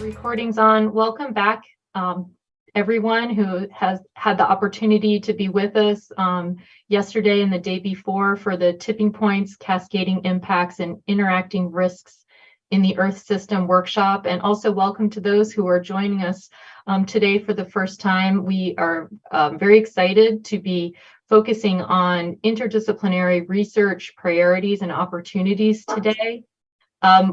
Recordings on. Welcome back, everyone who has had the opportunity to be with us yesterday and the day before for the Tipping Points, Cascading Impacts, and Interacting Risks in the Earth System workshop. And also welcome to those who are joining us today for the first time. We are very excited to be focusing on interdisciplinary research priorities and opportunities today.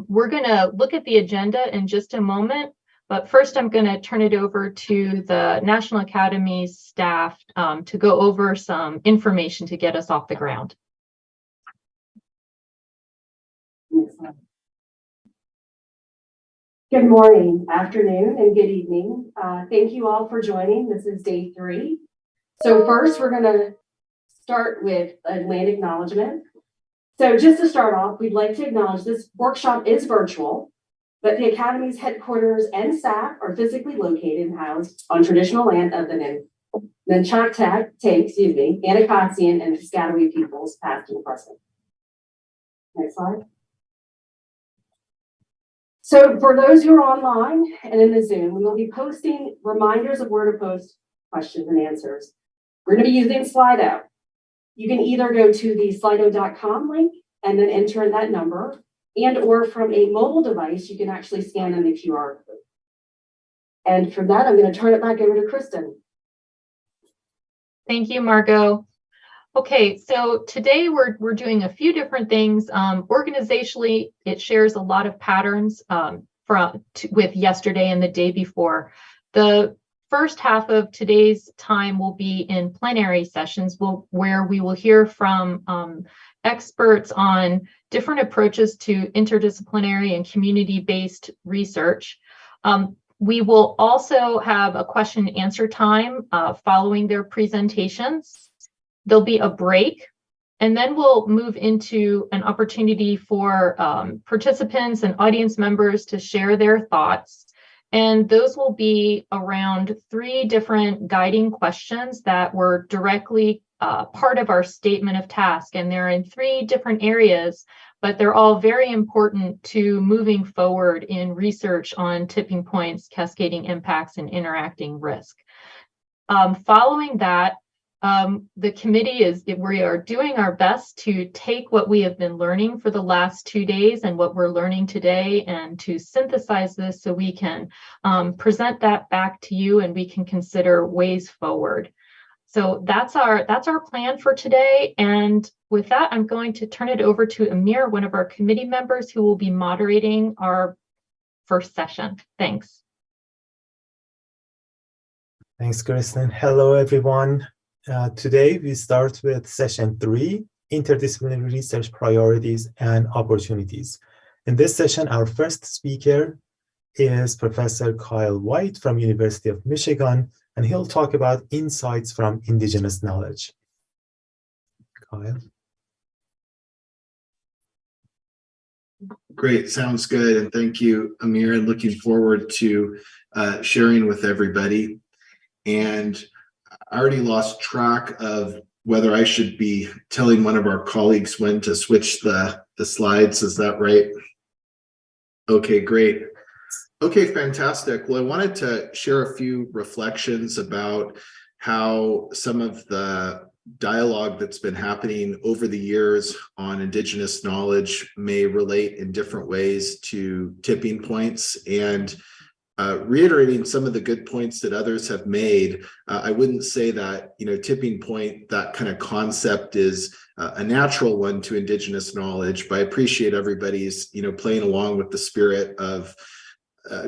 We're going to look at the agenda in just a moment, but first I'm going to turn it over to the National Academies staff to go over some information to get us off the ground. Good morning, afternoon, and good evening. Thank you all for joining. This is day 3. So first, we're going to start with a land acknowledgement. So just to start off, we'd like to acknowledge this workshop is virtual, but the Academy's headquarters and staff are physically located and housed on traditional land of the Nanchaktak, Anacostan, and Piscataway peoples, past and present. Next slide. So for those who are online and in the Zoom, we will be posting reminders of where to post questions and answers. We're going to be using Slido. You can either go to the slido.com link and then enter in that number, and or from a mobile device, you can actually scan in the QR code. And from that, I'm going to turn it back over to Kristen. Thank you, Margot. Okay, so today we're doing a few different things. Organizationally, it shares a lot of patterns with yesterday and the day before. The first half of today's time will be in plenary sessions where we will hear from experts on different approaches to interdisciplinary and community-based research. We will also have a question and answer time following their presentations. There'll be a break, and then we'll move into an opportunity for participants and audience members to share their thoughts. And those will be around 3 different guiding questions that were directly part of our statement of task. And they're in 3 different areas, but they're all very important to moving forward in research on tipping points, cascading impacts, and interacting risk. Following that, the committee we are doing our best to take what we have been learning for the last 2 days and what we're learning today and to synthesize this so we can present that back to you and we can consider ways forward. So that's our plan for today. And with that, I'm going to turn it over to Amir, one of our committee members who will be moderating our first session. Thanks. Thanks, Kristen. Hello, everyone. Today, we start with session 3, interdisciplinary research priorities and opportunities. In this session, our first speaker is Professor Kyle White from University of Michigan, and he'll talk about insights from indigenous knowledge. Kyle. Great, sounds good. And thank you, Amir, and looking forward to sharing with everybody. And I already lost track of whether I should be telling one of our colleagues when to switch the slides. Is that right? Okay, great. Okay, fantastic. Well, I wanted to share a few reflections about how some of the dialogue that's been happening over the years on indigenous knowledge may relate in different ways to tipping points, and reiterating some of the good points that others have made. I wouldn't say that, tipping point, that kind of concept is a natural one to indigenous knowledge, but I appreciate everybody's, playing along with the spirit of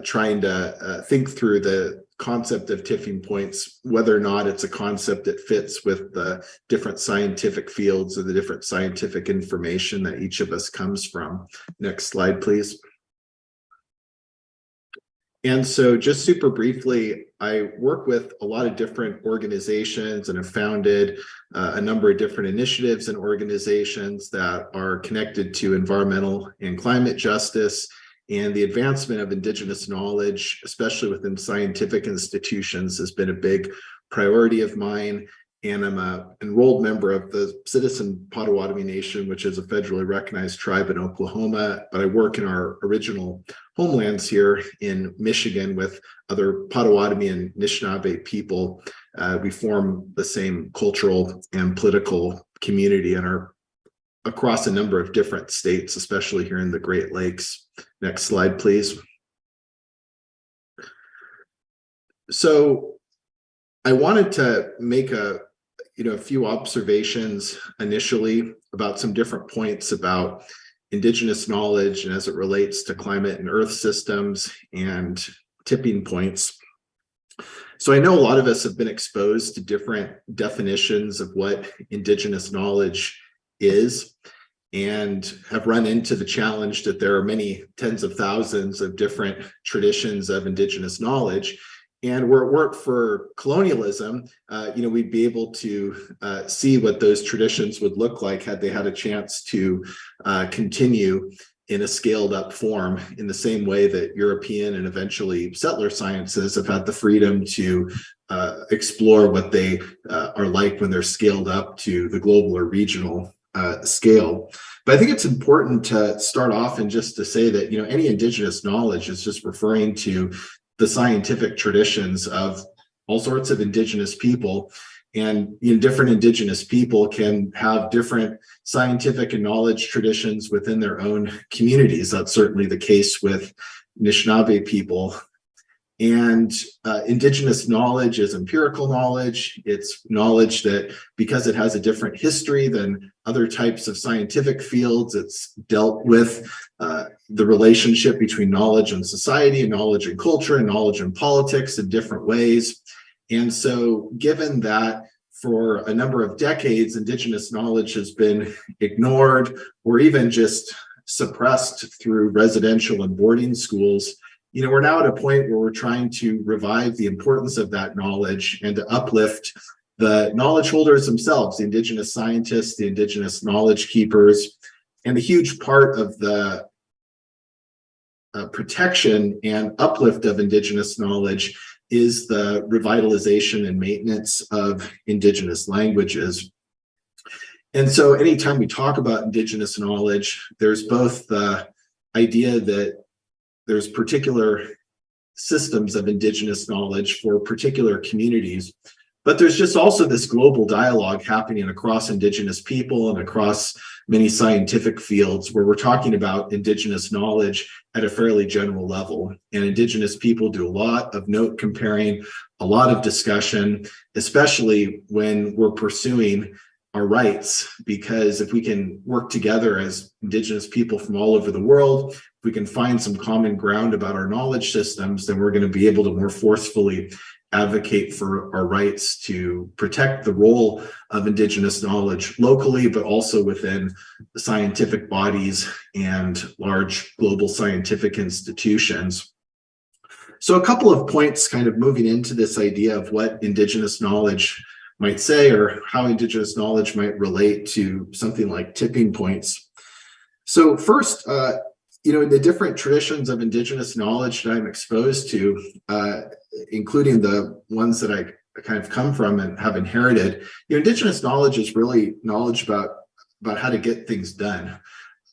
trying to think through the concept of tipping points, whether or not it's a concept that fits with the different scientific fields or the different scientific information that each of us comes from. Next slide, please. And so just super briefly, I work with a lot of different organizations and have founded a number of different initiatives and organizations that are connected to environmental and climate justice and the advancement of indigenous knowledge, especially within scientific institutions, has been a big priority of mine. and I'm an enrolled member of the Citizen Potawatomi Nation, which is a federally recognized tribe in Oklahoma. But I work in our original homelands here in Michigan with other Potawatomi and Anishinaabe people. We form the same cultural and political community and are across a number of different states, especially here in the Great Lakes. Next slide, please. So I wanted to make a few observations initially about some different points about Indigenous knowledge and as it relates to climate and earth systems and tipping points. So I know a lot of us have been exposed to different definitions of what Indigenous knowledge is and have run into the challenge that there are many tens of thousands of different traditions of Indigenous knowledge. And were it weren't for colonialism, we'd be able to see what those traditions would look like had they had a chance to continue in a scaled up form in the same way that European and eventually settler sciences have had the freedom to explore what they are like when they're scaled up to the global or regional scale. But I think it's important to start off and just to say that, any Indigenous knowledge is just referring to the scientific traditions of all sorts of Indigenous people. And different Indigenous people can have different scientific and knowledge traditions within their own communities. That's certainly the case with Anishinaabe people. And Indigenous knowledge is empirical knowledge. It's knowledge that, because it has a different history than other types of scientific fields, it's dealt with the relationship between knowledge and society, and knowledge and culture, and knowledge and politics in different ways. And so given that for a number of decades, Indigenous knowledge has been ignored or even just suppressed through residential and boarding schools, we're now at a point where we're trying to revive the importance of that knowledge and to uplift the knowledge holders themselves, the Indigenous scientists, the Indigenous knowledge keepers. And a huge part of the protection and uplift of Indigenous knowledge is the revitalization and maintenance of Indigenous languages. And so anytime we talk about Indigenous knowledge, there's both the idea that there's particular systems of Indigenous knowledge for particular communities, but there's just also this global dialogue happening across Indigenous people and across many scientific fields where we're talking about Indigenous knowledge at a fairly general level. And Indigenous people do a lot of note comparing, a lot of discussion, especially when we're pursuing our rights, because if we can work together as Indigenous people from all over the world, if we can find some common ground about our knowledge systems, then we're going to be able to more forcefully advocate for our rights to protect the role of Indigenous knowledge locally, but also within the scientific bodies and large global scientific institutions. So a couple of points kind of moving into this idea of what Indigenous knowledge might say, or how Indigenous knowledge might relate to something like tipping points. So first, in the different traditions of Indigenous knowledge that I'm exposed to, including the ones that I kind of come from and have inherited, Indigenous knowledge is really knowledge about how to get things done.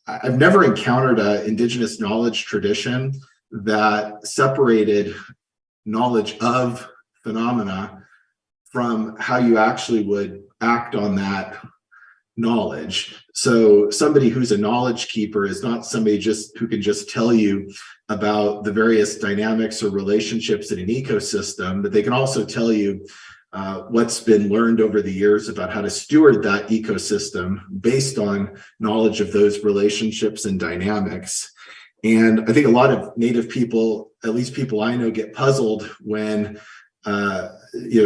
I've never encountered an Indigenous knowledge tradition that separated knowledge of phenomena from how you actually would act on that knowledge. So somebody who's a knowledge keeper is not somebody who can just tell you about the various dynamics or relationships in an ecosystem, but they can also tell you what's been learned over the years about how to steward that ecosystem based on knowledge of those relationships and dynamics. And I think a lot of Native people, at least people I know, get puzzled when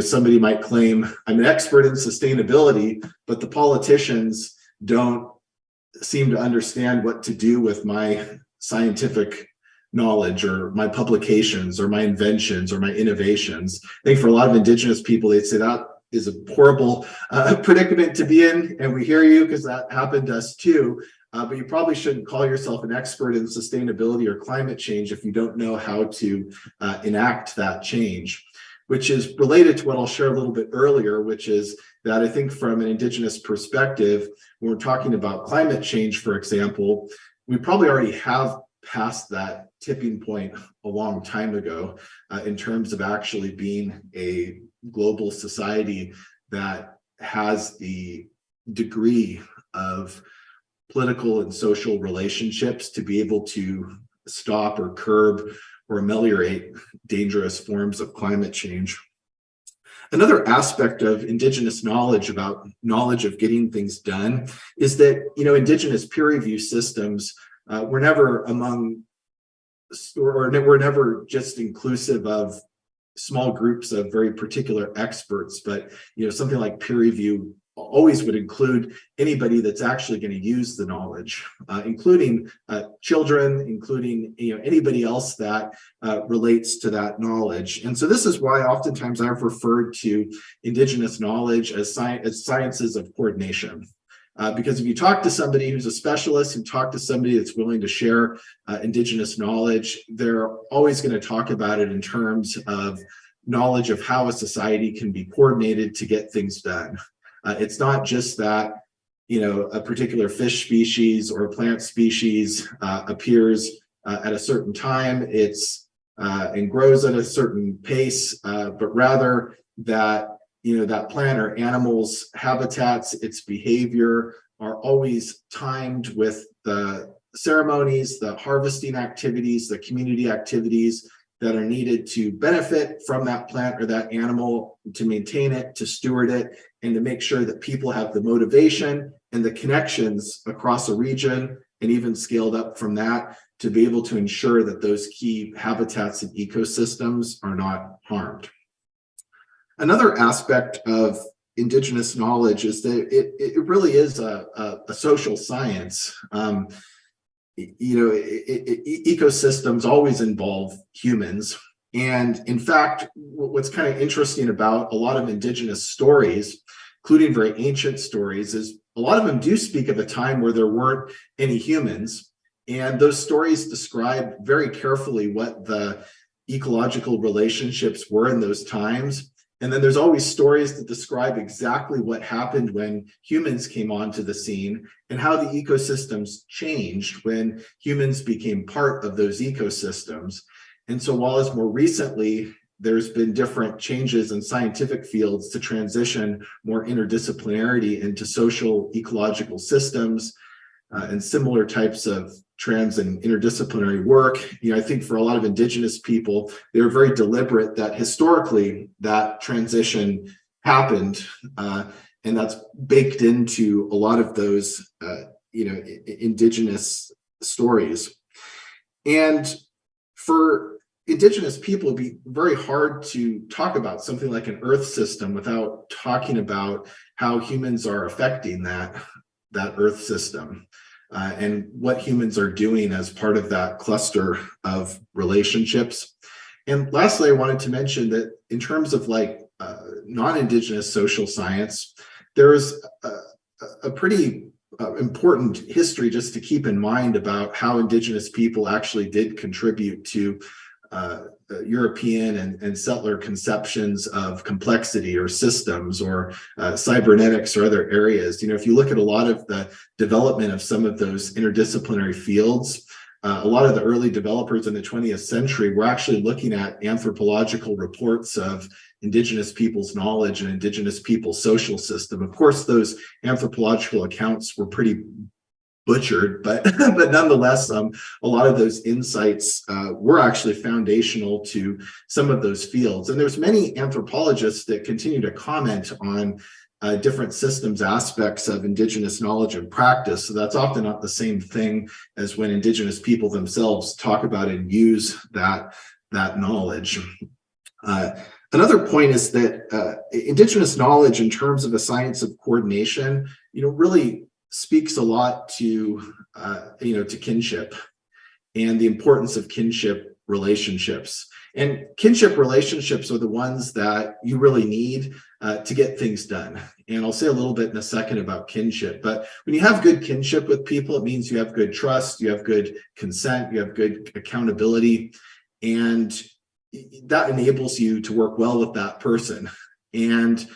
somebody might claim I'm an expert in sustainability, but the politicians don't seem to understand what to do with my scientific knowledge or my publications or my inventions or my innovations. I think for a lot of Indigenous people, they'd say that is a horrible predicament to be in, and we hear you because that happened to us too. But you probably shouldn't call yourself an expert in sustainability or climate change if you don't know how to enact that change. which is related to what I'll share a little bit earlier, which is that I think from an Indigenous perspective, when we're talking about climate change, for example, we probably already have passed that tipping point a long time ago in terms of actually being a global society that has the degree of political and social relationships to be able to stop or curb or ameliorate dangerous forms of climate change. Another aspect of Indigenous knowledge about knowledge of getting things done is that, Indigenous peer review systems were never were never just inclusive of small groups of very particular experts, but, something like peer review always would include anybody that's actually going to use the knowledge, including children, including anybody else that relates to that knowledge. And so this is why oftentimes I've referred to Indigenous knowledge as sciences of coordination. Because if you talk to somebody who's a specialist, and talk to somebody that's willing to share Indigenous knowledge, they're always going to talk about it in terms of knowledge of how a society can be coordinated to get things done. It's not just that, a particular fish species or plant species appears at a certain time, and grows at a certain pace, but rather that, that plant or animal's habitats, its behavior are always timed with the ceremonies, the harvesting activities, the community activities that are needed to benefit from that plant or that animal, to maintain it, to steward it, and to make sure that people have the motivation and the connections across a region, and even scaled up from that, to be able to ensure that those key habitats and ecosystems are not harmed. Another aspect of Indigenous knowledge is that it really is a social science. Ecosystems always involve humans. And in fact, what's kind of interesting about a lot of Indigenous stories, including very ancient stories, is a lot of them do speak of a time where there weren't any humans. And those stories describe very carefully what the ecological relationships were in those times. And then there's always stories that describe exactly what happened when humans came onto the scene, and how the ecosystems changed when humans became part of those ecosystems. And so while as more recently, there's been different changes in scientific fields to transition more interdisciplinarity into social ecological systems, and similar types of trans and interdisciplinary work, I think for a lot of Indigenous people, they were very deliberate that historically that transition happened, and that's baked into a lot of those, Indigenous stories. And for Indigenous people, it'd be very hard to talk about something like an Earth system without talking about how humans are affecting that Earth system. And what humans are doing as part of that cluster of relationships. And lastly, I wanted to mention that in terms of non-Indigenous social science, there is a pretty important history just to keep in mind about how Indigenous people actually did contribute to European and settler conceptions of complexity or systems or cybernetics or other areas. If you look at a lot of the development of some of those interdisciplinary fields, a lot of the early developers in the 20th century were actually looking at anthropological reports of Indigenous people's knowledge and Indigenous people's social system. Of course, those anthropological accounts were pretty butchered, but nonetheless, a lot of those insights were actually foundational to some of those fields. And there's many anthropologists that continue to comment on different systems aspects of Indigenous knowledge and practice. So that's often not the same thing as when Indigenous people themselves talk about and use that knowledge. Another point is that Indigenous knowledge in terms of a science of coordination, really speaks a lot to kinship and the importance of kinship relationships. And kinship relationships are the ones that you really need to get things done. And I'll say a little bit in a second about kinship, but when you have good kinship with people, it means you have good trust, you have good consent, you have good accountability. And that enables you to work well with that person. And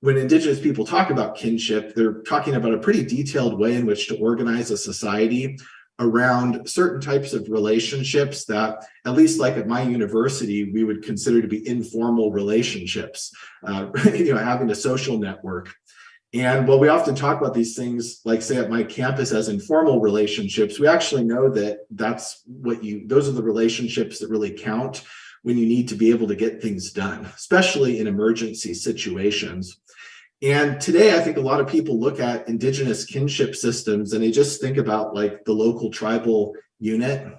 when Indigenous people talk about kinship, they're talking about a pretty detailed way in which to organize a society around certain types of relationships that, at least like at my university, we would consider to be informal relationships, having a social network. And while we often talk about these things, like say at my campus as informal relationships, we actually know that those are the relationships that really count when you need to be able to get things done, especially in emergency situations. And today, I think a lot of people look at Indigenous kinship systems and they just think about like the local tribal unit.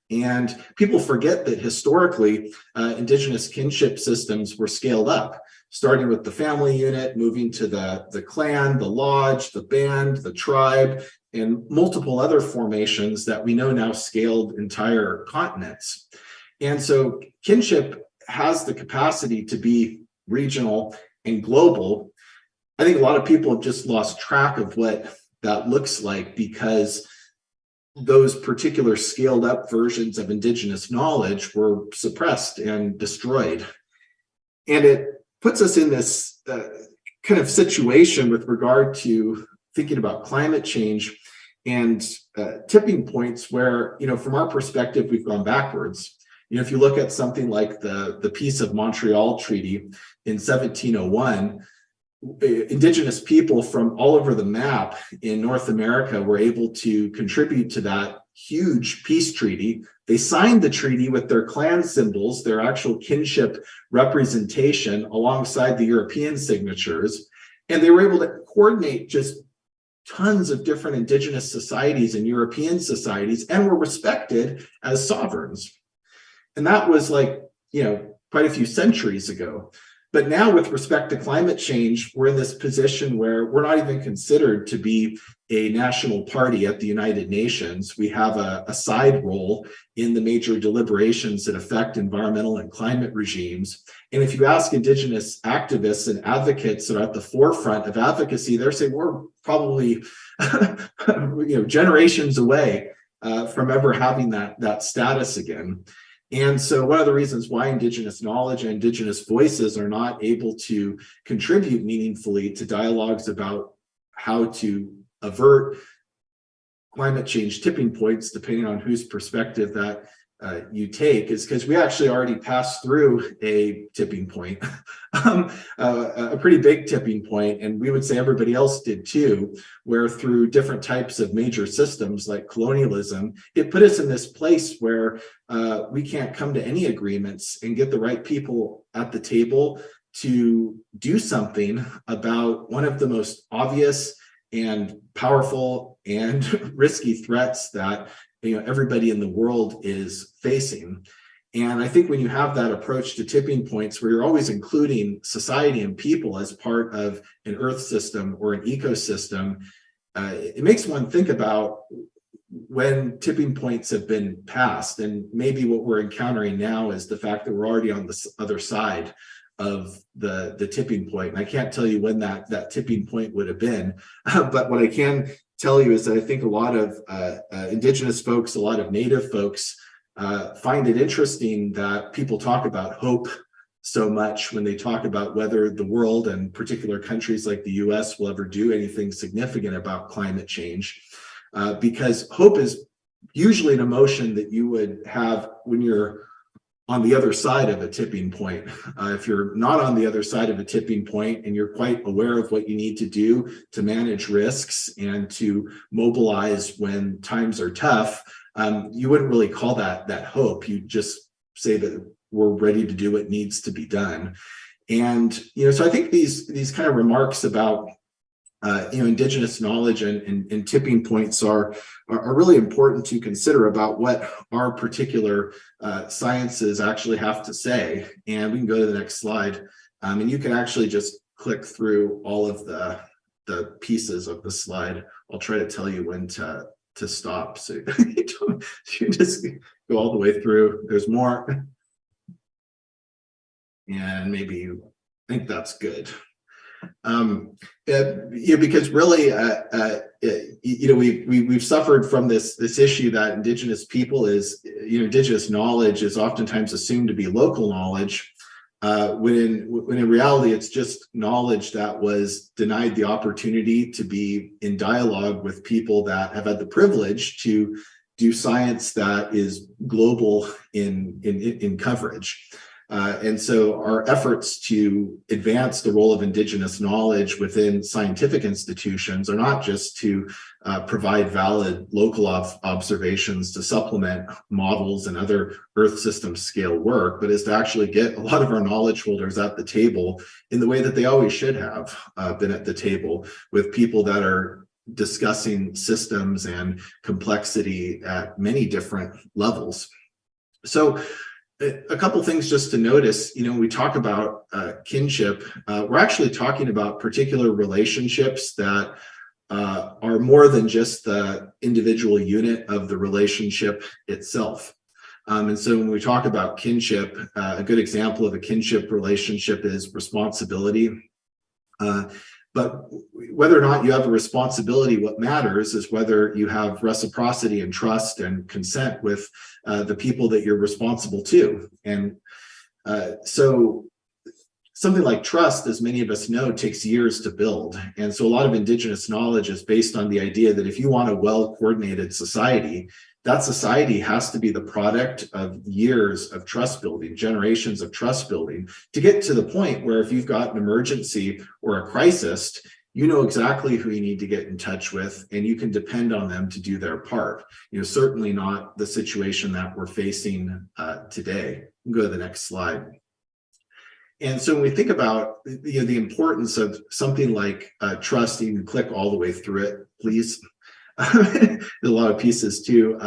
And people forget that historically, Indigenous kinship systems were scaled up, starting with the family unit, moving to the clan, the lodge, the band, the tribe, and multiple other formations that we know now scaled entire continents. And so kinship has the capacity to be regional and global. I think a lot of people have just lost track of what that looks like because those particular scaled up versions of Indigenous knowledge were suppressed and destroyed. And it puts us in this kind of situation with regard to thinking about climate change and tipping points where, from our perspective, we've gone backwards. If you look at something like the Peace of Montreal Treaty in 1701, Indigenous people from all over the map in North America were able to contribute to that huge peace treaty. They signed the treaty with their clan symbols, their actual kinship representation alongside the European signatures, and they were able to coordinate just tons of different Indigenous societies and European societies and were respected as sovereigns. And that was like, quite a few centuries ago. But now with respect to climate change, we're in this position where we're not even considered to be a national party at the United Nations. We have a side role in the major deliberations that affect environmental and climate regimes. And if you ask Indigenous activists and advocates that are at the forefront of advocacy, they're saying we're probably generations away from ever having that status again. And so one of the reasons why Indigenous knowledge and Indigenous voices are not able to contribute meaningfully to dialogues about how to avert climate change tipping points, depending on whose perspective that you take, is because we actually already passed through a tipping point, a pretty big tipping point, and we would say everybody else did too, where through different types of major systems like colonialism, it put us in this place where we can't come to any agreements and get the right people at the table to do something about one of the most obvious and powerful and risky threats that everybody in the world is facing. And I think when you have that approach to tipping points where you're always including society and people as part of an earth system or an ecosystem, it makes one think about when tipping points have been passed. And maybe what we're encountering now is the fact that we're already on the other side of the tipping point. And I can't tell you when that tipping point would have been, but what I can tell you is that I think a lot of Indigenous folks, a lot of Native folks find it interesting that people talk about hope so much when they talk about whether the world and particular countries like the US will ever do anything significant about climate change, because hope is usually an emotion that you would have when you're on the other side of a tipping point. If you're not on the other side of a tipping point and you're quite aware of what you need to do to manage risks and to mobilize when times are tough, you wouldn't really call that hope. You just say that we're ready to do what needs to be done. And so I think these kind of remarks about Indigenous knowledge and tipping points are really important to consider about what our particular sciences actually have to say. And we can go to the next slide, and you can actually just click through all of the pieces of the slide. I'll try to tell you when to stop, so you just go all the way through. There's more, and maybe you think that's good. Because really, we've suffered from this issue that Indigenous people Indigenous knowledge is oftentimes assumed to be local knowledge, when in reality it's just knowledge that was denied the opportunity to be in dialogue with people that have had the privilege to do science that is global in coverage. And so our efforts to advance the role of Indigenous knowledge within scientific institutions are not just to provide valid local observations to supplement models and other Earth system scale work, but is to actually get a lot of our knowledge holders at the table in the way that they always should have been at the table, with people that are discussing systems and complexity at many different levels. So a couple things just to notice, when we talk about kinship, we're actually talking about particular relationships that are more than just the individual unit of the relationship itself. And so when we talk about kinship, a good example of a kinship relationship is responsibility. But whether or not you have a responsibility, what matters is whether you have reciprocity and trust and consent with the people that you're responsible to. And so something like trust, as many of us know, takes years to build. And so a lot of Indigenous knowledge is based on the idea that if you want a well-coordinated society, that society has to be the product of years of trust building, generations of trust building, to get to the point where if you've got an emergency or a crisis, you know exactly who you need to get in touch with, and you can depend on them to do their part. Certainly not the situation that we're facing today. Go to the next slide. And so when we think about the importance of something like trust, you can click all the way through it, please. There's a lot of pieces too.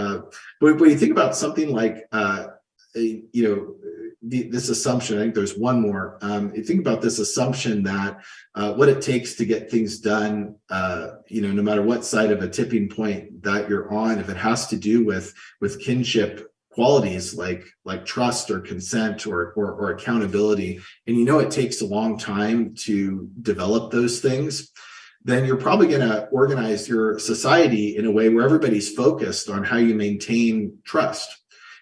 But when you think about something like, this assumption, I think there's one more. You think about this assumption that what it takes to get things done, no matter what side of a tipping point that you're on, if it has to do with kinship qualities like trust or consent or accountability, and it takes a long time to develop those things, then you're probably going to organize your society in a way where everybody's focused on how you maintain trust.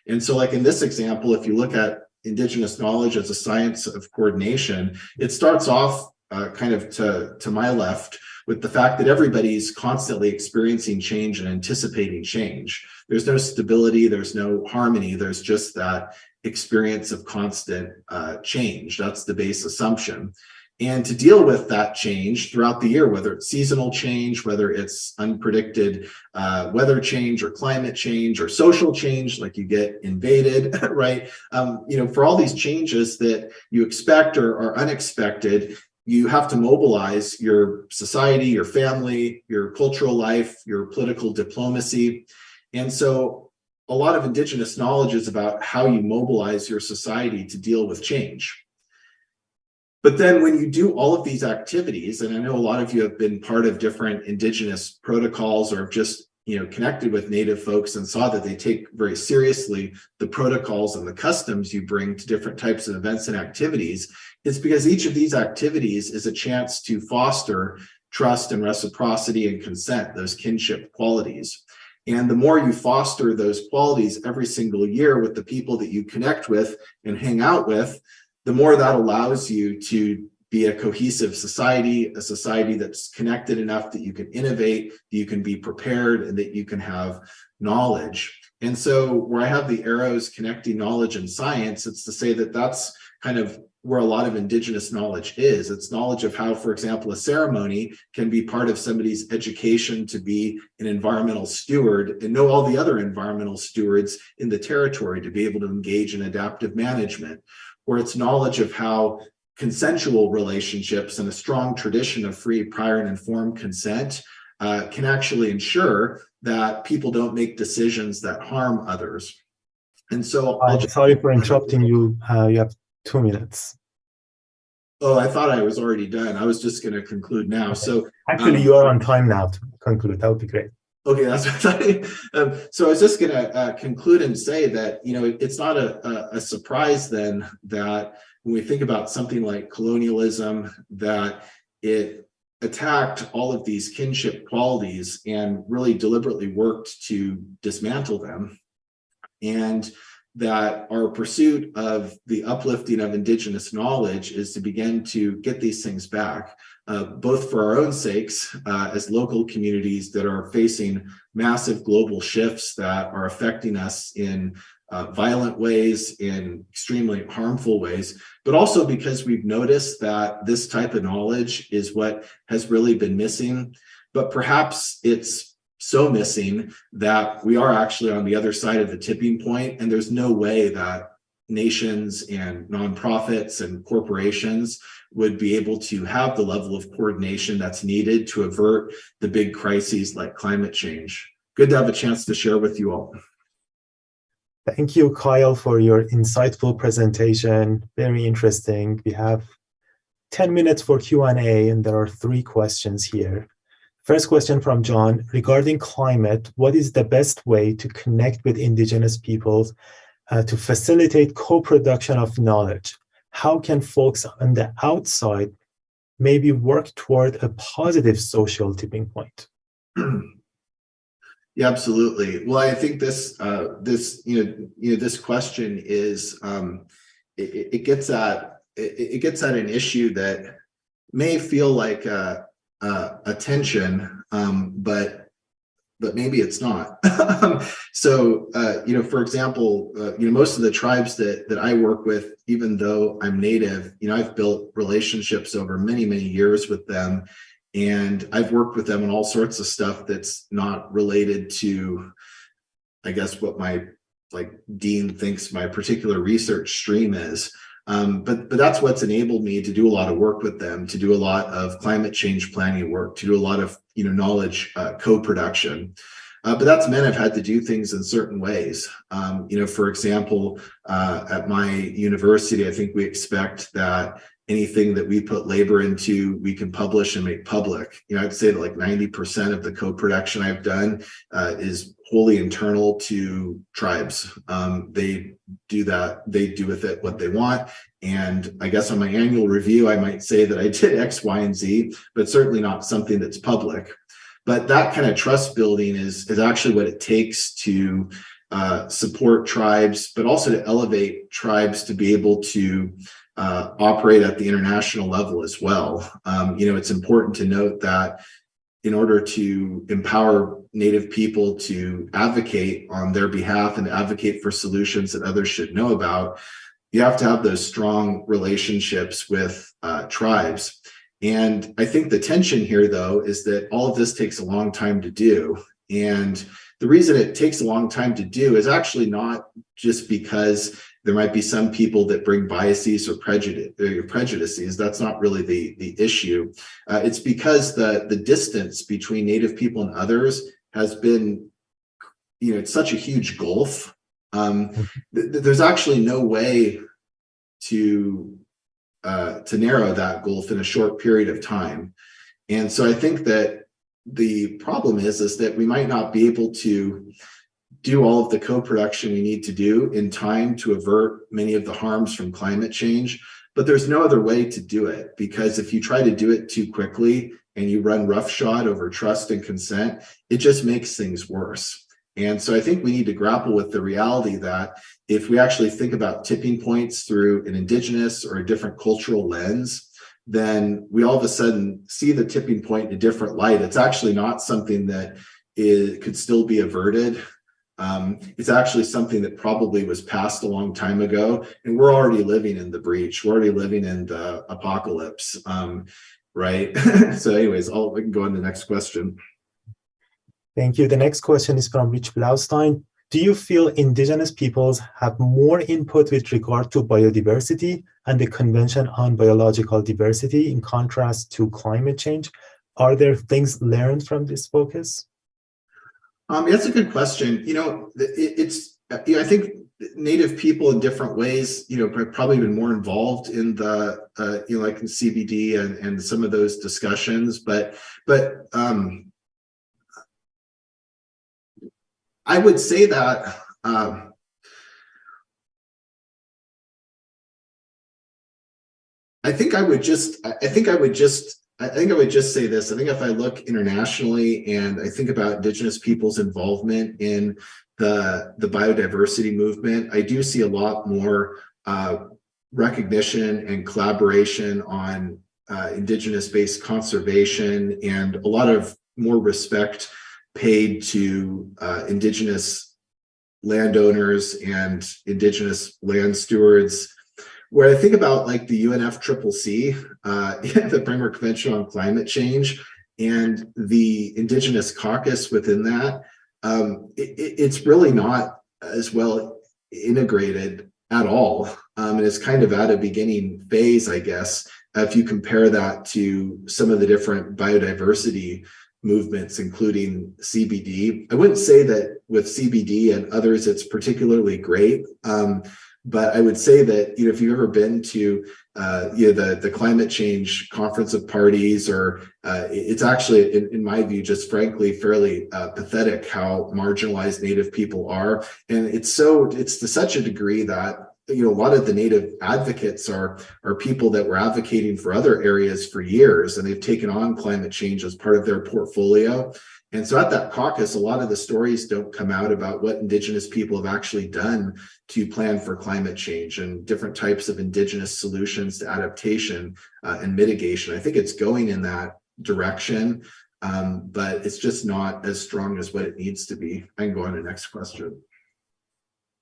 And so like in this example, if you look at Indigenous knowledge as a science of coordination, it starts off kind of to my left with the fact that everybody's constantly experiencing change and anticipating change. There's no stability, there's no harmony, there's just that experience of constant change. That's the base assumption. And to deal with that change throughout the year, whether it's seasonal change, whether it's unpredicted weather change or climate change or social change, like you get invaded, right? For all these changes that you expect or are unexpected, you have to mobilize your society, your family, your cultural life, your political diplomacy. And so a lot of Indigenous knowledge is about how you mobilize your society to deal with change. But then when you do all of these activities, and I know a lot of you have been part of different Indigenous protocols or have just connected with Native folks and saw that they take very seriously the protocols and the customs you bring to different types of events and activities, it's because each of these activities is a chance to foster trust and reciprocity and consent, those kinship qualities. And the more you foster those qualities every single year with the people that you connect with and hang out with, the more that allows you to be a cohesive society, a society that's connected enough that you can innovate, that you can be prepared, and that you can have knowledge. And so where I have the arrows connecting knowledge and science, it's to say that that's kind of where a lot of Indigenous knowledge is. It's knowledge of how, for example, a ceremony can be part of somebody's education to be an environmental steward and know all the other environmental stewards in the territory to be able to engage in adaptive management. Or it's knowledge of how consensual relationships and a strong tradition of free, prior, and informed consent can actually ensure that people don't make decisions that harm others. And so sorry for interrupting you. You have 2 minutes. Oh, I thought I was already done. I was just going to conclude now. Okay. So actually, you are on time now to conclude. That would be great. Okay, that's what so I was just going to conclude and say that, it's not a surprise then that when we think about something like colonialism, that it attacked all of these kinship qualities and really deliberately worked to dismantle them. And that our pursuit of the uplifting of Indigenous knowledge is to begin to get these things back, both for our own sakes as local communities that are facing massive global shifts that are affecting us in violent ways, in extremely harmful ways, but also because we've noticed that this type of knowledge is what has really been missing. But perhaps it's so missing that we are actually on the other side of the tipping point, and there's no way that nations and nonprofits and corporations would be able to have the level of coordination that's needed to avert the big crises like climate change. Good to have a chance to share with you all. Thank you, Kyle, for your insightful presentation. Very interesting. We have 10 minutes for Q&A, and there are 3 questions here. First question from John, regarding climate, what is the best way to connect with Indigenous peoples to facilitate co-production of knowledge? How can folks on the outside maybe work toward a positive social tipping point? Yeah, absolutely. Well, I think this question is it gets at an issue that may feel like a tension, but maybe it's not. So, for example, most of the tribes that I work with, even though I'm Native, I've built relationships over many, many years with them. And I've worked with them on all sorts of stuff that's not related to, I guess, what my dean thinks my particular research stream is. But that's what's enabled me to do a lot of work with them, to do a lot of climate change planning work, to do a lot of knowledge co-production. But that's meant I've had to do things in certain ways. For example, at my university, I think we expect that anything that we put labor into, we can publish and make public. I'd say that 90% of the co-production I've done is wholly internal to tribes. They do that, they do with it what they want. And I guess on my annual review, I might say that I did X, Y, and Z, but certainly not something that's public. But that kind of trust building is actually what it takes to support tribes, but also to elevate tribes to be able to operate at the international level as well. It's important to note that in order to empower Native people to advocate on their behalf and advocate for solutions that others should know about, you have to have those strong relationships with tribes. And I think the tension here, though, is that all of this takes a long time to do. And the reason it takes a long time to do is actually not just because there might be some people that bring biases or prejudices. That's not really the issue. It's because the distance between Native people and others has been, it's such a huge gulf. There's actually no way to narrow that gulf in a short period of time. And so I think that the problem is that we might not be able to do all of the co-production we need to do in time to avert many of the harms from climate change, but there's no other way to do it, because if you try to do it too quickly and you run roughshod over trust and consent, it just makes things worse. And so I think we need to grapple with the reality that if we actually think about tipping points through an Indigenous or a different cultural lens, then we all of a sudden see the tipping point in a different light. It's actually not something that could still be averted. It's actually something that probably was passed a long time ago, and we're already living in the breach. We're already living in the apocalypse, right? So anyways, we can go on to the next question. Thank you. The next question is from Rich Blaustein. Do you feel Indigenous peoples have more input with regard to biodiversity and the Convention on Biological Diversity in contrast to climate change? Are there things learned from this focus? That's a good question. I think Native people in different ways, have probably been more involved in the, like in CBD and some of those discussions, but I would say that I think I would just I think I would just say this. I think if I look internationally and I think about Indigenous people's involvement in the biodiversity movement, I do see a lot more recognition and collaboration on Indigenous-based conservation, and a lot of more respect paid to Indigenous landowners and Indigenous land stewards. Where I think about like the UNFCCC, the Framework Convention on Climate Change, and the Indigenous caucus within that, it's really not as well integrated at all. And it's kind of at a beginning phase, I guess, if you compare that to some of the different biodiversity movements, including CBD. I wouldn't say that with CBD and others, it's particularly great. But I would say that, if you've ever been to the climate change conference of parties, or it's actually, in my view, just frankly fairly pathetic how marginalized Native people are, and it's to such a degree that a lot of the Native advocates are people that were advocating for other areas for years, and they've taken on climate change as part of their portfolio. And so at that caucus, a lot of the stories don't come out about what Indigenous people have actually done to plan for climate change and different types of Indigenous solutions to adaptation and mitigation. I think it's going in that direction, but it's just not as strong as what it needs to be. I can go on to the next question.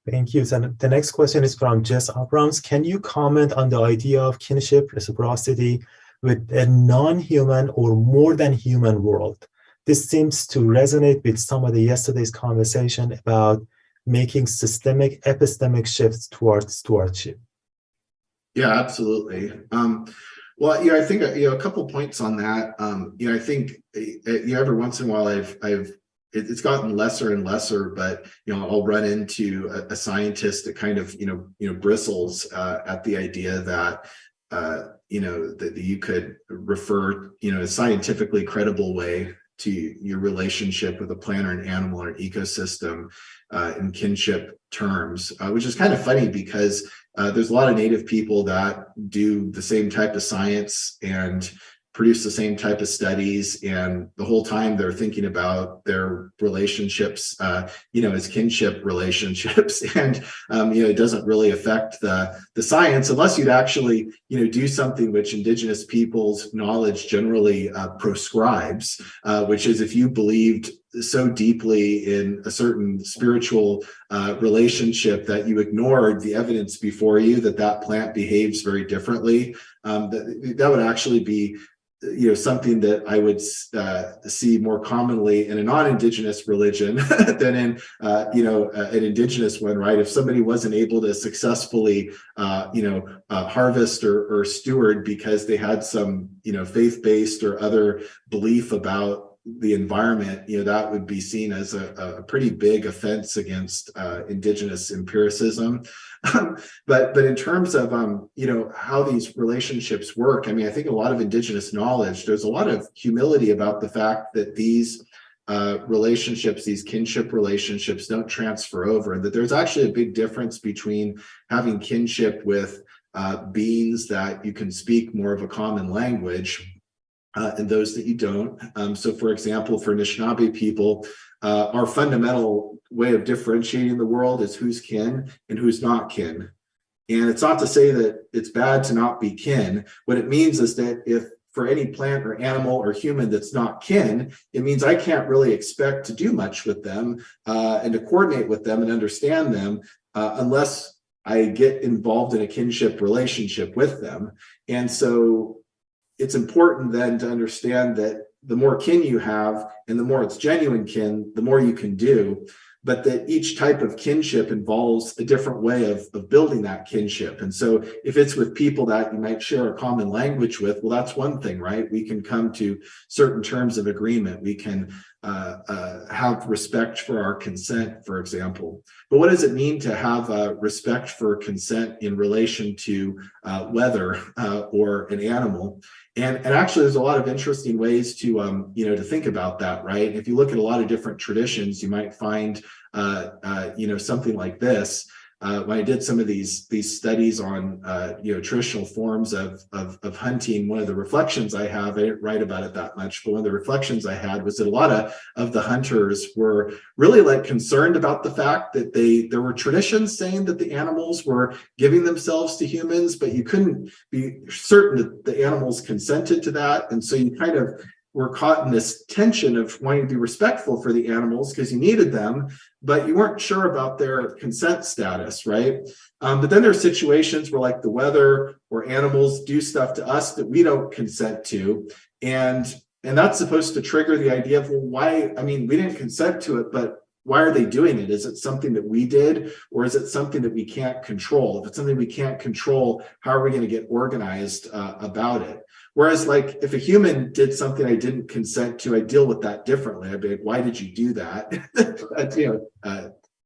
Thank you. So the next question is from Jess Abrams. Can you comment on the idea of kinship, reciprocity with a non-human or more than human world? This seems to resonate with some of yesterday's conversation about making systemic epistemic shifts towards stewardship. Yeah, absolutely. Well, I think a couple points on that. I think every once in a while it's gotten lesser and lesser, but I'll run into a scientist that kind of bristles at the idea that that you could refer a scientifically credible way to your relationship with a plant or an animal or an ecosystem in kinship terms, which is kind of funny because there's a lot of Native people that do the same type of science and produce the same type of studies, and the whole time they're thinking about their relationships as kinship relationships, and it doesn't really affect the science unless you'd actually do something which Indigenous people's knowledge generally prescribes, which is if you believed so deeply in a certain spiritual relationship that you ignored the evidence before you that plant behaves very differently, that would actually be something that I would see more commonly in a non-Indigenous religion than in an Indigenous one, right? If somebody wasn't able to successfully harvest or steward because they had some faith-based or other belief about the environment, that would be seen as a pretty big offense against Indigenous empiricism. But in terms of how these relationships work, I think a lot of Indigenous knowledge, there's a lot of humility about the fact that these relationships, these kinship relationships, don't transfer over, and that there's actually a big difference between having kinship with beings that you can speak more of a common language and those that you don't. So for example, for Anishinaabe people, our fundamental way of differentiating the world is who's kin and who's not kin. And it's not to say that it's bad to not be kin. What it means is that if for any plant or animal or human that's not kin, it means I can't really expect to do much with them and to coordinate with them and understand them unless I get involved in a kinship relationship with them. And so it's important then to understand that the more kin you have and the more it's genuine kin, the more you can do, but that each type of kinship involves a different way of building that kinship. And so if it's with people that you might share a common language with, well, that's one thing, right? We can come to certain terms of agreement. We can have respect for our consent, for example. But what does it mean to have respect for consent in relation to weather or an animal? And actually, there's a lot of interesting ways to to think about that, right? If you look at a lot of different traditions, you might find something like this. when I did some of these studies on traditional forms of hunting, one of the reflections I have, I didn't write about it that much, but one of the reflections I had was that a lot of the hunters were really like concerned about the fact that there were traditions saying that the animals were giving themselves to humans, but you couldn't be certain that the animals consented to that. And so you kind of were caught in this tension of wanting to be respectful for the animals because you needed them, but you weren't sure about their consent status, right? But then there's situations where like the weather or animals do stuff to us that we don't consent to. And that's supposed to trigger the idea of, well, why? I mean, we didn't consent to it, but why are they doing it? Is it something that we did, or is it something that we can't control? If it's something we can't control, how are we going to get organized about it? Whereas, like, if a human did something I didn't consent to, I deal with that differently. I'd be like, why did you do that?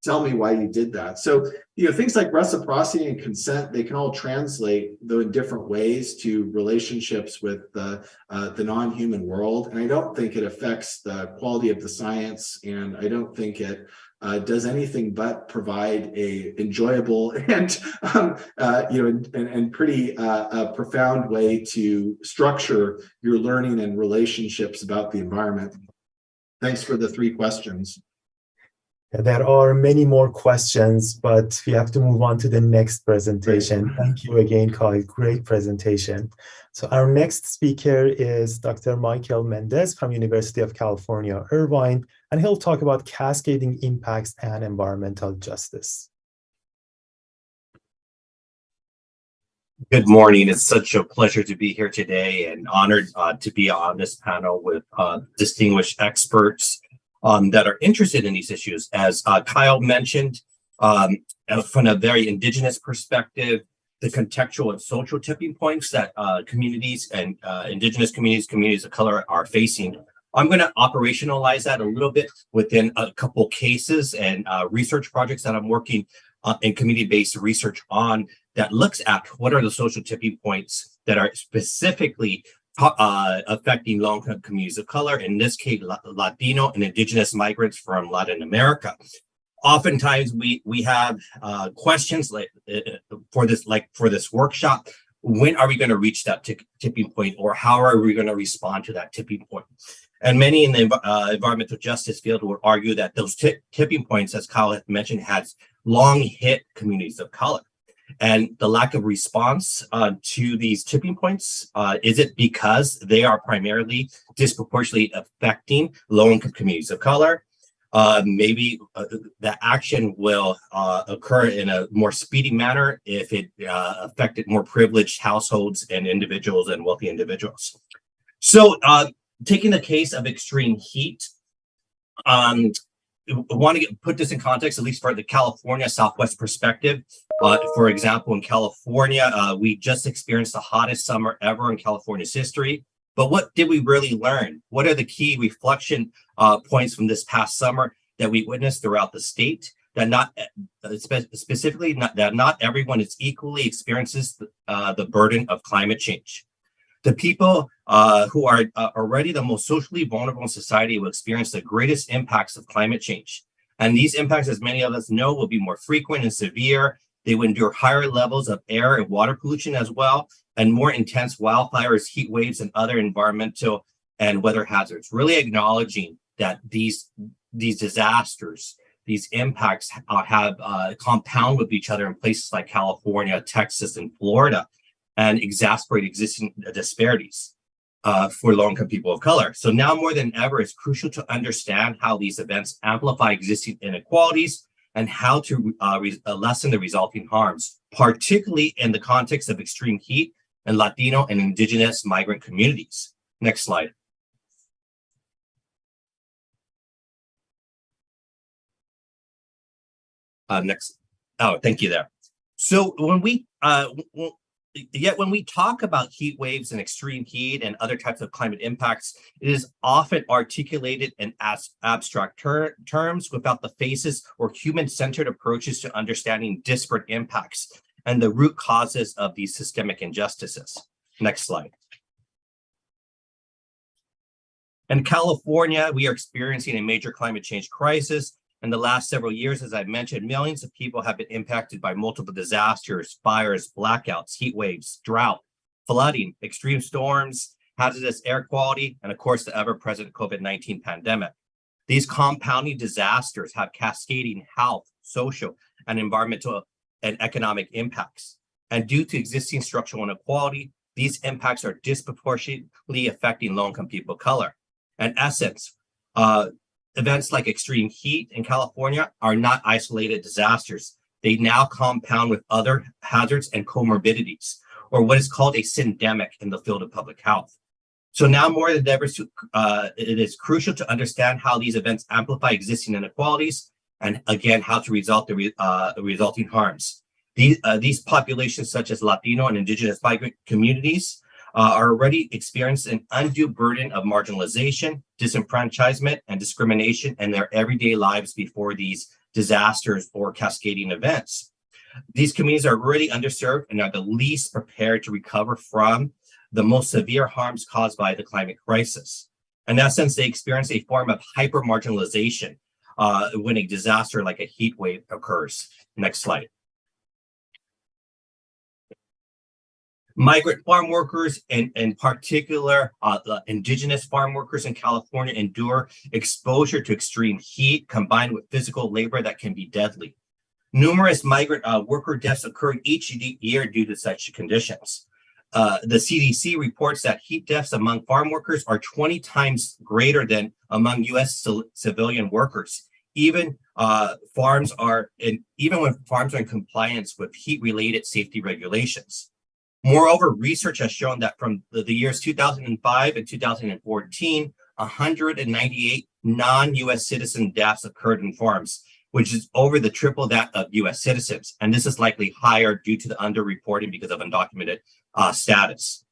Tell me why you did that. So, things like reciprocity and consent, they can all translate, though, in different ways to relationships with the non-human world. And I don't think it affects the quality of the science, and I don't think it does anything but provide a enjoyable and pretty profound way to structure your learning and relationships about the environment. Thanks for the 3 questions. There are many more questions, but we have to move on to the next presentation. Great. Thank you again, Kyle. Great presentation. So our next speaker is Dr. Michael Mendez from University of California, Irvine, and he'll talk about cascading impacts and environmental justice. Good morning. It's such a pleasure to be here today and honored to be on this panel with distinguished experts that are interested in these issues. As Kyle mentioned, from a very indigenous perspective, the contextual and social tipping points that communities and indigenous communities of color are facing. I'm going to operationalize that a little bit within a couple cases and research projects that I'm working in community-based research on that looks at what are the social tipping points that are specifically affecting low-income communities of color, in this case, Latino and indigenous migrants from Latin America. Oftentimes, we have questions like for this workshop. When are we going to reach that tipping point, or how are we going to respond to that tipping point? And many in the environmental justice field would argue that those tipping points, as Kyle had mentioned, has long hit communities of color. And the lack of response to these tipping points, is it because they are primarily disproportionately affecting low-income communities of color? Maybe the action will occur in a more speedy manner if it affected more privileged households and individuals and wealthy individuals. So taking the case of extreme heat, I want to put this in context, at least for the California Southwest perspective. For example, in California, we just experienced the hottest summer ever in California's history. But what did we really learn? What are the key reflection points from this past summer that we witnessed throughout the state? That not everyone is equally experiences the burden of climate change. The people who are already the most socially vulnerable in society will experience the greatest impacts of climate change. And these impacts, as many of us know, will be more frequent and severe. They will endure higher levels of air and water pollution as well, and more intense wildfires, heat waves, and other environmental and weather hazards. Really acknowledging that these disasters, these impacts have compound with each other in places like California, Texas, and Florida, and exacerbate existing disparities for low-income people of color. So now more than ever, it's crucial to understand how these events amplify existing inequalities and how to lessen the resulting harms, particularly in the context of extreme heat and Latino and indigenous migrant communities. Next slide. Next. Oh, thank you there. So when we talk about heat waves and extreme heat and other types of climate impacts, it is often articulated in abstract terms without the faces or human-centered approaches to understanding disparate impacts and the root causes of these systemic injustices. Next slide. In California, we are experiencing a major climate change crisis, In the last several years, as I mentioned, millions of people have been impacted by multiple disasters, fires, blackouts, heat waves, drought, flooding, extreme storms, hazardous air quality, and of course, the ever-present COVID-19 pandemic. These compounding disasters have cascading health, social, and environmental and economic impacts. And due to existing structural inequality, these impacts are disproportionately affecting low-income people of color. In essence, events like extreme heat in California are not isolated disasters. They now compound with other hazards and comorbidities, or what is called a syndemic in the field of public health. So now more than ever, it is crucial to understand how these events amplify existing inequalities, and again, how to resolve the resulting harms. These populations, such as Latino and Indigenous migrant communities, are already experiencing an undue burden of marginalization, disenfranchisement, and discrimination in their everyday lives before these disasters or cascading events. These communities are already underserved and are the least prepared to recover from the most severe harms caused by the climate crisis. In essence, they experience a form of hyper-marginalization when a disaster like a heat wave occurs. Next slide. Migrant farm workers, and in particular, indigenous farm workers in California, endure exposure to extreme heat combined with physical labor that can be deadly. Numerous migrant worker deaths occur each year due to such conditions. The CDC reports that heat deaths among farm workers are 20 times greater than among U.S. civilian workers. Even when farms are in compliance with heat-related safety regulations. Moreover, research has shown that from the years 2005 and 2014, 198 non-U.S. citizen deaths occurred in farms, which is over the triple that of U.S. citizens. And this is likely higher due to the underreporting because of undocumented status.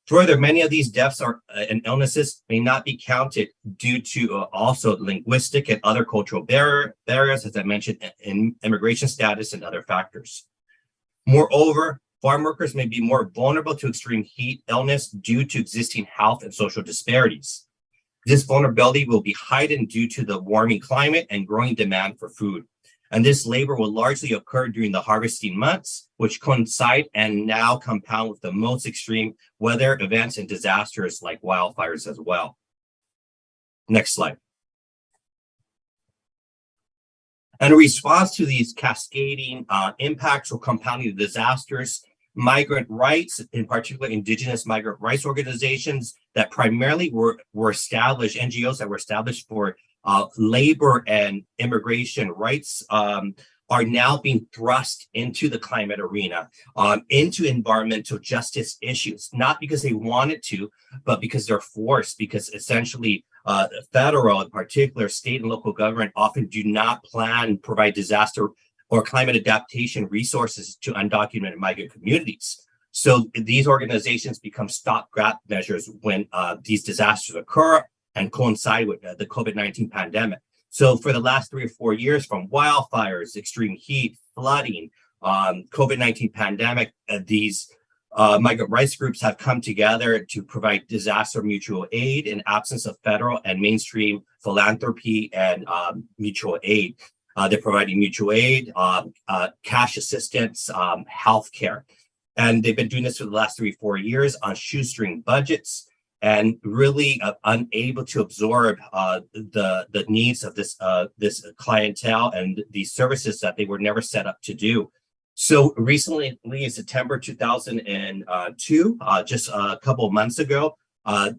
Further, many of these deaths and illnesses may not be counted due to also linguistic and other cultural barriers, as I mentioned, in immigration status and other factors. Moreover, farm workers may be more vulnerable to extreme heat illness due to existing health and social disparities. This vulnerability will be heightened due to the warming climate and growing demand for food. And this labor will largely occur during the harvesting months, which coincide and now compound with the most extreme weather events and disasters like wildfires as well. Next slide. In response to these cascading impacts or compounding disasters, migrant rights, in particular indigenous migrant rights organizations that primarily were established, NGOs that were established for labor and immigration rights, are now being thrust into the climate arena, into environmental justice issues, not because they wanted to, but because they're forced, because essentially federal, in particular state and local government, often do not provide disaster or climate adaptation resources to undocumented migrant communities. So these organizations become stopgap measures when these disasters occur and coincide with the COVID-19 pandemic. So for the last 3 or 4 years, from wildfires, extreme heat, flooding, COVID-19 pandemic, these migrant rights groups have come together to provide disaster mutual aid in absence of federal and mainstream philanthropy and mutual aid. They're providing mutual aid, cash assistance, healthcare. And they've been doing this for the last 3 or 4 years on shoestring budgets and really unable to absorb the needs of this clientele and these services that they were never set up to do. So recently, in September 2002, just a couple of months ago,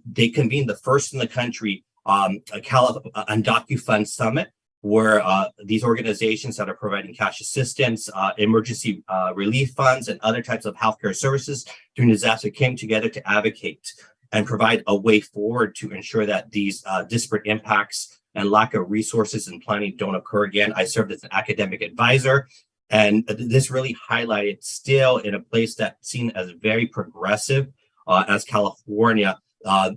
they convened the first in the country UndocuFund Summit, where these organizations that are providing cash assistance, emergency relief funds, and other types of healthcare services during disaster came together to advocate and provide a way forward to ensure that these disparate impacts and lack of resources and planning don't occur again. I served as an academic advisor, and this really highlighted still in a place that's seen as very progressive as California.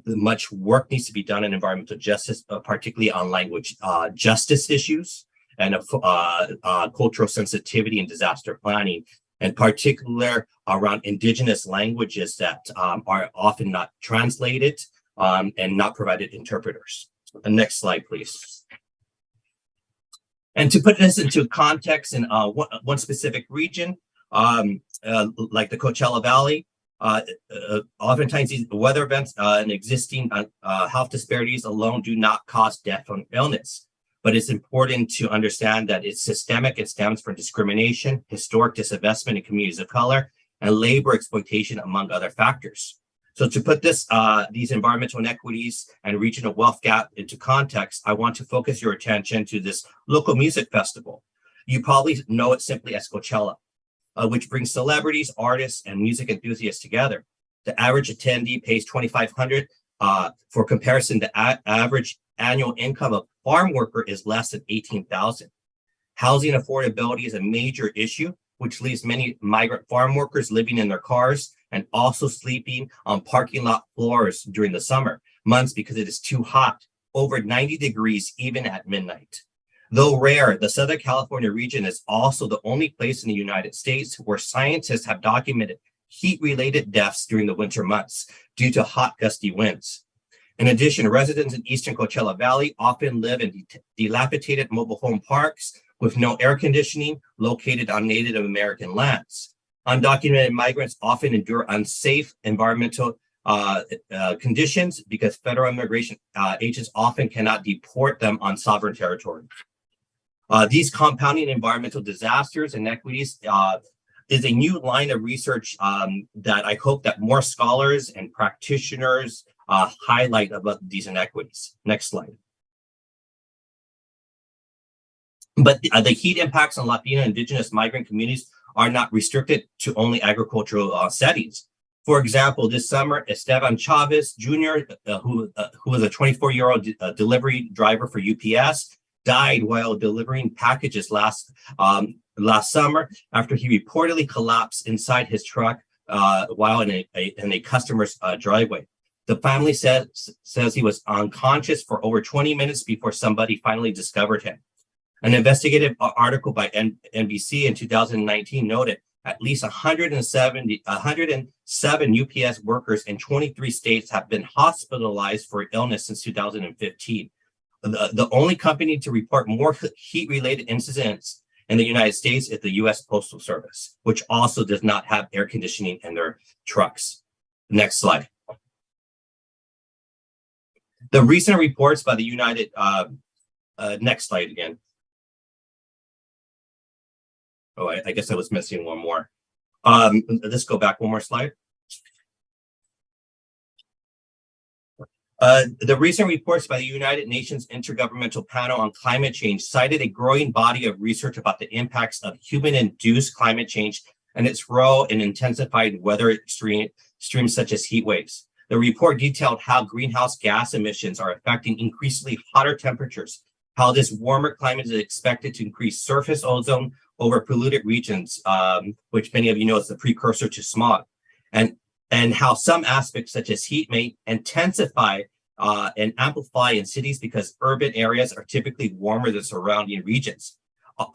Much work needs to be done in environmental justice, particularly on language justice issues and cultural sensitivity and disaster planning, in particular around indigenous languages that are often not translated and not provided interpreters. The next slide, please. And to put this into context in one specific region, like the Coachella Valley, oftentimes these weather events and existing health disparities alone do not cause death from illness. But it's important to understand that it's systemic. It stems from discrimination, historic disinvestment in communities of color, and labor exploitation, among other factors. So to put these environmental inequities and regional wealth gap into context, I want to focus your attention to this local music festival. You probably know it simply as Coachella, which brings celebrities, artists, and music enthusiasts together. The average attendee pays $2,500. For comparison, the average annual income of a farm worker is less than $18,000. Housing affordability is a major issue, which leaves many migrant farm workers living in their cars and also sleeping on parking lot floors during the summer months because it is too hot, over 90 degrees even at midnight. Though rare, the Southern California region is also the only place in the United States where scientists have documented heat-related deaths during the winter months due to hot, gusty winds. In addition, residents in eastern Coachella Valley often live in dilapidated mobile home parks with no air conditioning located on Native American lands. Undocumented migrants often endure unsafe environmental conditions because federal immigration agents often cannot deport them on sovereign territory. These compounding environmental disasters and inequities is a new line of research that I hope that more scholars and practitioners highlight about these inequities. Next slide. But the heat impacts on Latino indigenous migrant communities are not restricted to only agricultural settings. For example, this summer, Esteban Chavez Jr., who was a 24-year-old delivery driver for UPS, died while delivering packages last summer after he reportedly collapsed inside his truck while in a customer's driveway. The family says he was unconscious for over 20 minutes before somebody finally discovered him. An investigative article by NBC in 2019 noted at least 107 UPS workers in 23 states have been hospitalized for illness since 2015. The only company to report more heat-related incidents in the United States is the U.S. Postal Service, which also does not have air conditioning in their trucks. Next slide. The recent reports by the United, next slide again. Oh, I guess I was missing one more. Let's go back one more slide. The recent reports by the United Nations Intergovernmental Panel on Climate Change cited a growing body of research about the impacts of human-induced climate change and its role in intensified weather extremes such as heat waves. The report detailed how greenhouse gas emissions are affecting increasingly hotter temperatures, how this warmer climate is expected to increase surface ozone over polluted regions, which many of you know is the precursor to smog, and how some aspects such as heat may intensify and amplify in cities because urban areas are typically warmer than surrounding regions,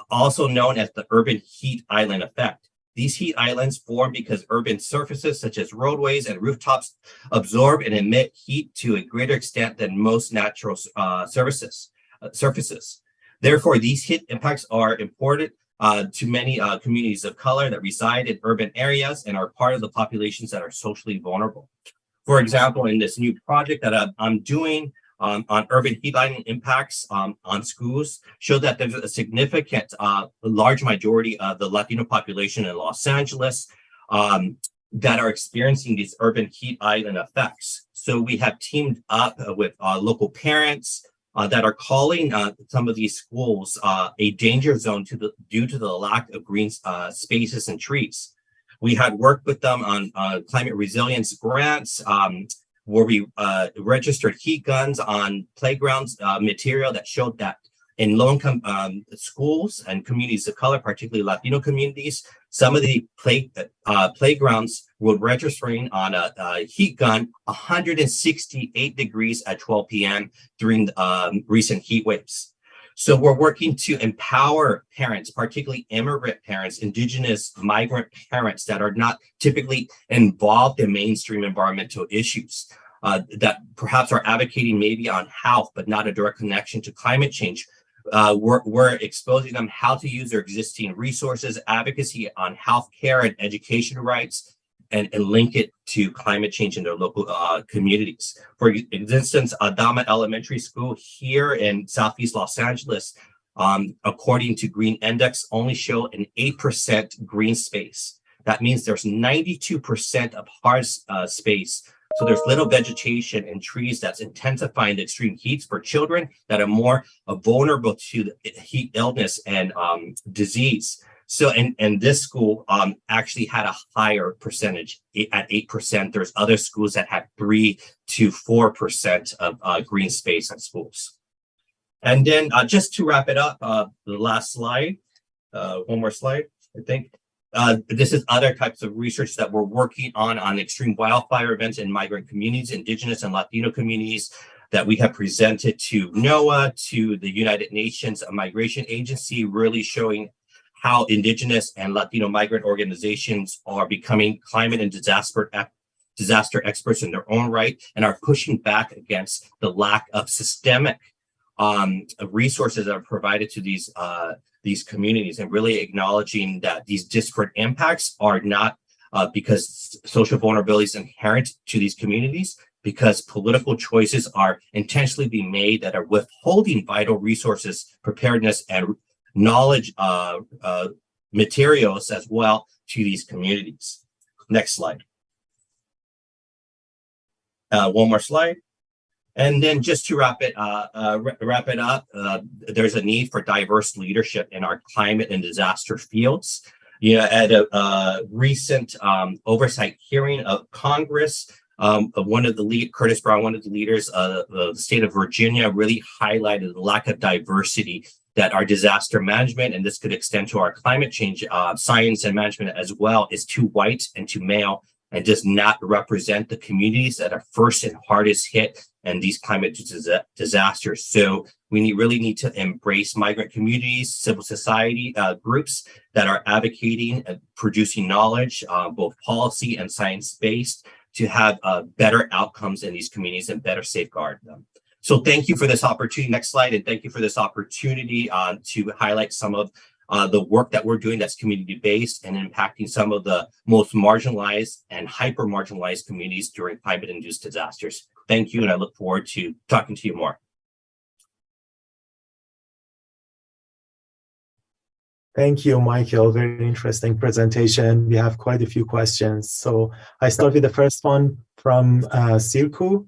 also known as the urban heat island effect. These heat islands form because urban surfaces such as roadways and rooftops absorb and emit heat to a greater extent than most natural surfaces. Therefore, these heat impacts are important to many communities of color that reside in urban areas and are part of the populations that are socially vulnerable. For example, in this new project that I'm doing on urban heat island impacts on schools, show that there's a significant, large majority of the Latino population in Los Angeles that are experiencing these urban heat island effects. So we have teamed up with local parents, that are calling some of these schools a danger zone due to the lack of green spaces and trees. We had worked with them on climate resilience grants where we registered heat guns on playgrounds material that showed that in low-income schools and communities of color, particularly Latino communities, some of the playgrounds were registering on a heat gun 168 degrees at 12 p.m. during recent heat waves. So we're working to empower parents, particularly immigrant parents, indigenous migrant parents that are not typically involved in mainstream environmental issues, that perhaps are advocating maybe on health, but not a direct connection to climate change, We're exposing them how to use their existing resources, advocacy on healthcare and education rights, and link it to climate change in their local communities. For instance, Adama Elementary School here in Southeast Los Angeles, according to Green Index, only show an 8% green space. That means there's 92% of hard space. So there's little vegetation and trees that's intensifying the extreme heats for children that are more vulnerable to the heat illness and disease. So, and this school actually had a higher percentage at 8%. There's other schools that had 3 to 4% of green space in schools. And then just to wrap it up, the last slide, one more slide, I think. This is other types of research that we're working on extreme wildfire events in migrant communities, Indigenous and Latino communities that we have presented to NOAA, to the United Nations Migration Agency, really showing how Indigenous and Latino migrant organizations are becoming climate and disaster experts in their own right and are pushing back against the lack of systemic resources that are provided to these communities, and really acknowledging that these disparate impacts are not because social vulnerability is inherent to these communities, because political choices are intentionally being made that are withholding vital resources, preparedness, and knowledge materials as well to these communities. Next slide. One more slide. And then just to wrap it up, there's a need for diverse leadership in our climate and disaster fields. At a recent oversight hearing of Congress, Curtis Brown, one of the leaders of the state of Virginia, really highlighted the lack of diversity that our disaster management, and this could extend to our climate change science and management as well, is too white and too male, and does not represent the communities that are first and hardest hit in these climate disasters. So we really need to embrace migrant communities, civil society groups that are advocating and producing knowledge, both policy and science-based, to have better outcomes in these communities and better safeguard them. So thank you for this opportunity. Next slide. And thank you for this opportunity to highlight some of the work that we're doing that's community-based and impacting some of the most marginalized and hyper-marginalized communities during climate-induced disasters. Thank you, and I look forward to talking to you more. Thank you, Michael. Very interesting presentation. We have quite a few questions. So I start with the first one from Sirku.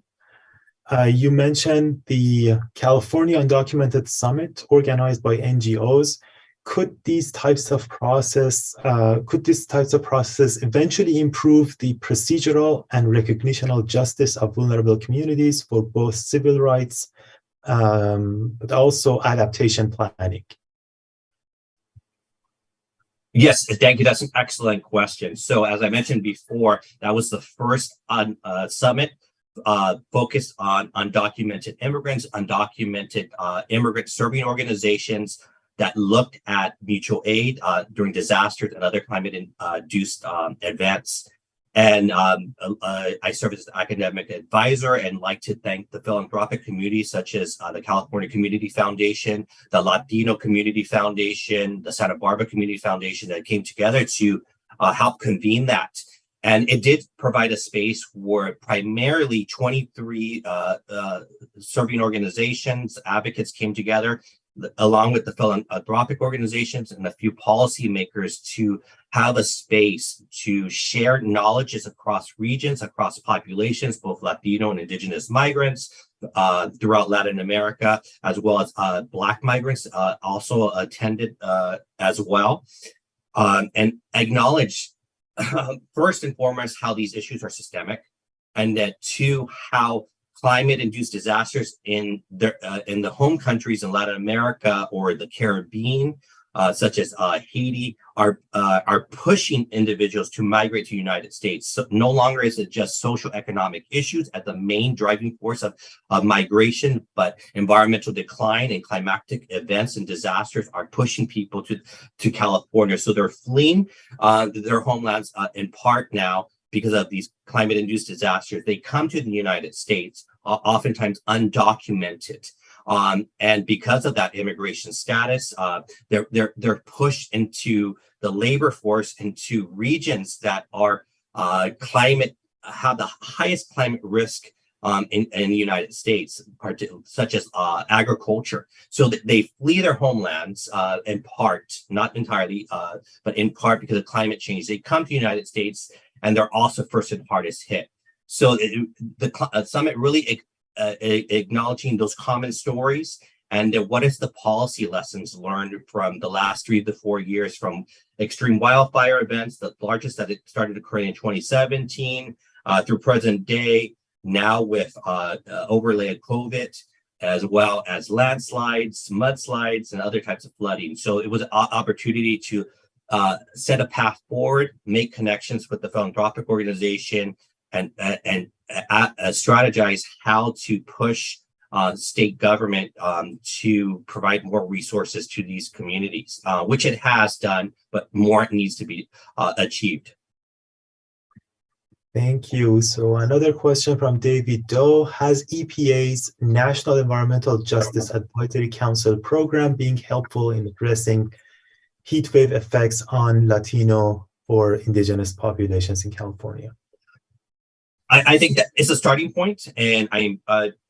You mentioned the California Undocumented Summit organized by NGOs. Could these types of processes eventually improve the procedural and recognitional justice of vulnerable communities for both civil rights, but also adaptation planning? Yes, thank you. That's an excellent question. So as I mentioned before, that was the first summit focused on undocumented immigrants, undocumented immigrant serving organizations that looked at mutual aid during disasters and other climate-induced events. And I serve as an academic advisor and like to thank the philanthropic community, such as the California Community Foundation, the Latino Community Foundation, the Santa Barbara Community Foundation, that came together to help convene that. And it did provide a space where primarily 23 serving organizations, advocates came together, along with the philanthropic organizations and a few policymakers, to have a space to share knowledges across regions, across populations, both Latino and Indigenous migrants throughout Latin America, as well as Black migrants also attended as well, and acknowledge first and foremost how these issues are systemic, and that two, how climate-induced disasters in the home countries in Latin America or the Caribbean, such as Haiti, are pushing individuals to migrate to the United States. So no longer is it just social economic issues as the main driving force of migration, but environmental decline and climatic events and disasters are pushing people to California. So they're fleeing their homelands in part now because of these climate-induced disasters. They come to the United States, oftentimes undocumented, And because of that immigration status, they're pushed into the labor force into regions that are have the highest climate risk in the United States, such as agriculture. So they flee their homelands in part, not entirely, but in part because of climate change. They come to the United States, and they're also first and hardest hit. So the summit really acknowledging those common stories and what is the policy lessons learned from the last 3 to 4 years from extreme wildfire events, the largest that it started occurring in 2017 through present day, now with overlay of COVID, as well as landslides, mudslides, and other types of flooding. So it was an opportunity to set a path forward, make connections with the philanthropic organization, and strategize how to push state government to provide more resources to these communities, which it has done, but more needs to be achieved. Thank you. So another question from David Doe. Has EPA's National Environmental Justice Advisory Council program being helpful in addressing heat wave effects on Latino or indigenous populations in California? I think that it's a starting point, and I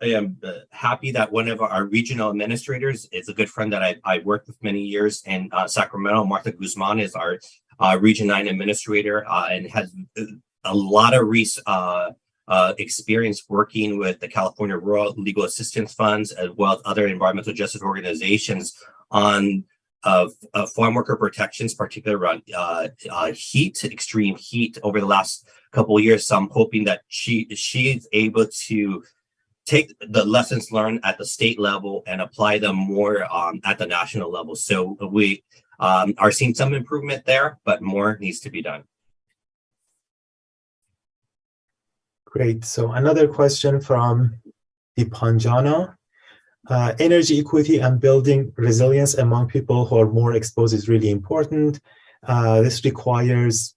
am happy that one of our regional administrators is a good friend that I worked with many years in Sacramento. Martha Guzman is our Region 9 administrator and has a lot of experience working with the California Rural Legal Assistance Funds, as well as other environmental justice organizations on farm worker protections, particularly around extreme heat over the last couple of years. So I'm hoping that she's able to take the lessons learned at the state level and apply them more at the national level. So we are seeing some improvement there, but more needs to be done. Great. So another question from Dipanjana. Energy equity and building resilience among people who are more exposed is really important. This requires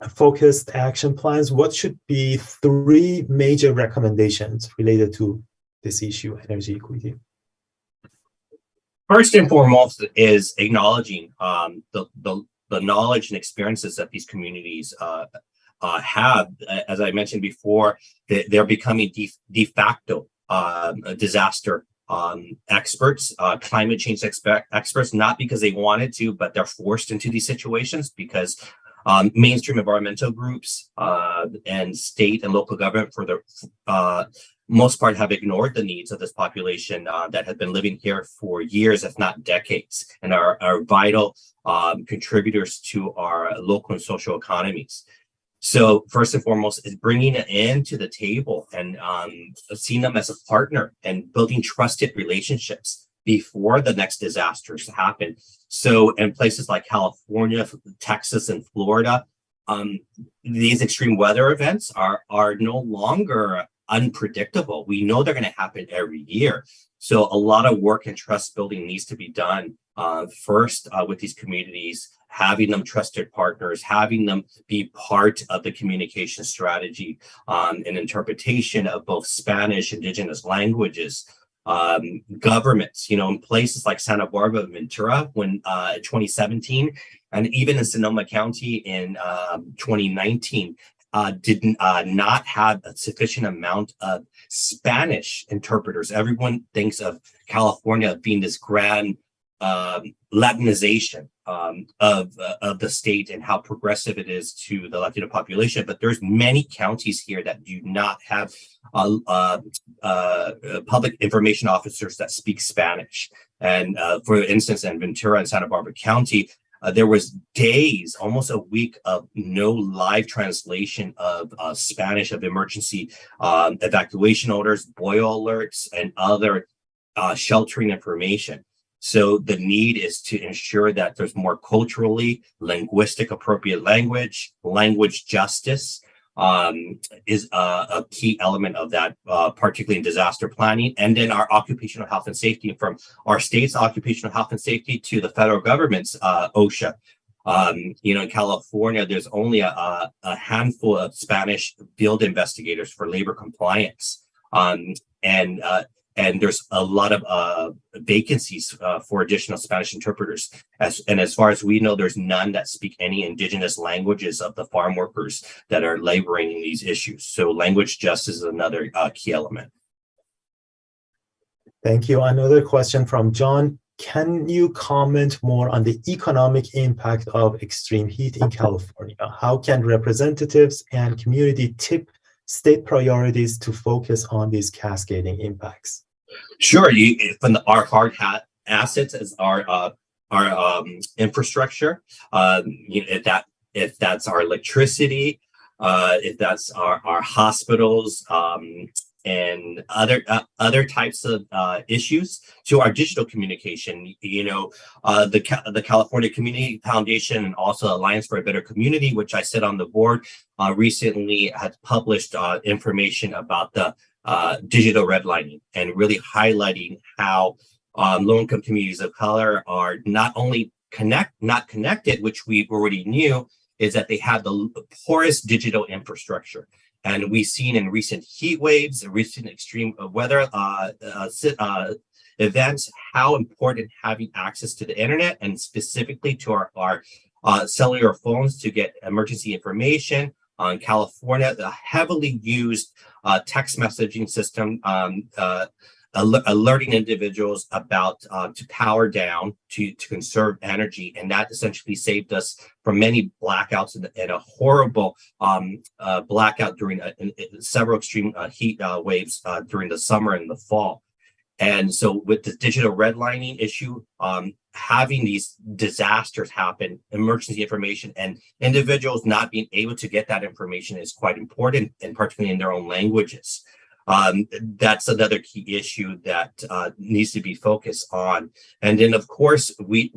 focused action plans. What should be 3 major recommendations related to this issue, energy equity? First and foremost is acknowledging the knowledge and experiences that these communities have. As I mentioned before, they're becoming de facto disaster experts, climate change experts, not because they wanted to, but they're forced into these situations because mainstream environmental groups and state and local government, for the most part, have ignored the needs of this population that has been living here for years, if not decades, and are vital contributors to our local and social economies. So first and foremost is bringing it into the table and seeing them as a partner and building trusted relationships before the next disasters happen. So in places like California, Texas, and Florida, these extreme weather events are no longer unpredictable. We know they're going to happen every year. So a lot of work and trust building needs to be done first with these communities, having them trusted partners, having them be part of the communication strategy and interpretation of both Spanish, indigenous languages, governments, in places like Santa Barbara, Ventura, when 2017, and even in Sonoma County in 2019, did not have a sufficient amount of Spanish interpreters. Everyone thinks of California being this grand Latinization of the state and how progressive it is to the Latino population, but there's many counties here that do not have public information officers that speak Spanish. And for instance, in Ventura and Santa Barbara County, there was days, almost a week, of no live translation of Spanish, of emergency evacuation orders, boil alerts, and other sheltering information. So the need is to ensure that there's more culturally, linguistic appropriate language justice is a key element of that, particularly in disaster planning. And then our occupational health and safety, from our state's occupational health and safety to the federal government's OSHA. In California, there's only a handful of Spanish field investigators for labor compliance. And and there's a lot of vacancies for additional Spanish interpreters. As far as we know, there's none that speak any indigenous languages of the farm workers that are laboring in these issues. So language justice is another key element. Thank you. Another question from John. Can you comment more on the economic impact of extreme heat in California? How can representatives and community tip state priorities to focus on these cascading impacts? Sure. Our hard hat assets as our infrastructure. If that's our electricity, if that's our hospitals, and other types of issues, to our digital communication. The California Community Foundation and also Alliance for a Better Community, which I sit on the board, recently has published information about the digital redlining and really highlighting how low-income communities of color are not only not connected, which we already knew, is that they have the poorest digital infrastructure. And we've seen in recent heat waves, recent extreme weather events, how important having access to the internet and specifically to our cellular phones to get emergency information. On California, the heavily used text messaging system alerting individuals about to power down to conserve energy, and that essentially saved us from many blackouts and a horrible blackout during several extreme heat waves during the summer and the fall. And so with the digital redlining issue, having these disasters happen, emergency information, and individuals not being able to get that information is quite important, and particularly in their own languages. That's another key issue that needs to be focused on. And then, of course, we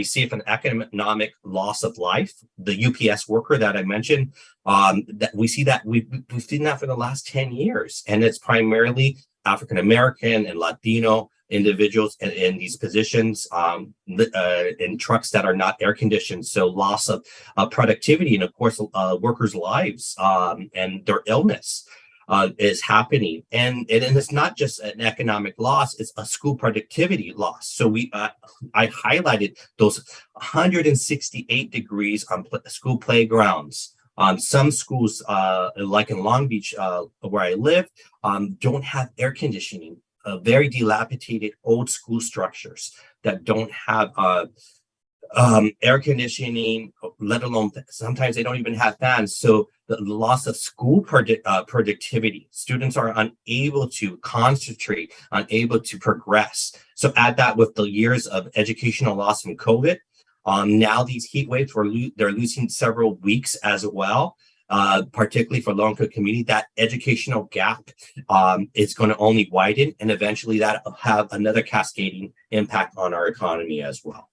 see an economic loss of life. The UPS worker that I mentioned, that we see that we've seen that for the last 10 years, and it's primarily African American and Latino individuals in these positions in trucks that are not air conditioned. So loss of productivity and, of course, workers' lives and their illness is happening. And it's not just an economic loss, it's a school productivity loss. So I highlighted those 168 degrees on school playgrounds. Some schools, like in Long Beach, where I live, don't have air conditioning. Very dilapidated old school structures that don't have air conditioning, let alone sometimes they don't even have fans. So the loss of school productivity, students are unable to concentrate, unable to progress. So add that with the years of educational loss from COVID. Now these heat waves, they're losing several weeks as well. Particularly for low-income community, that educational gap is going to only widen, and eventually that will have another cascading impact on our economy as well.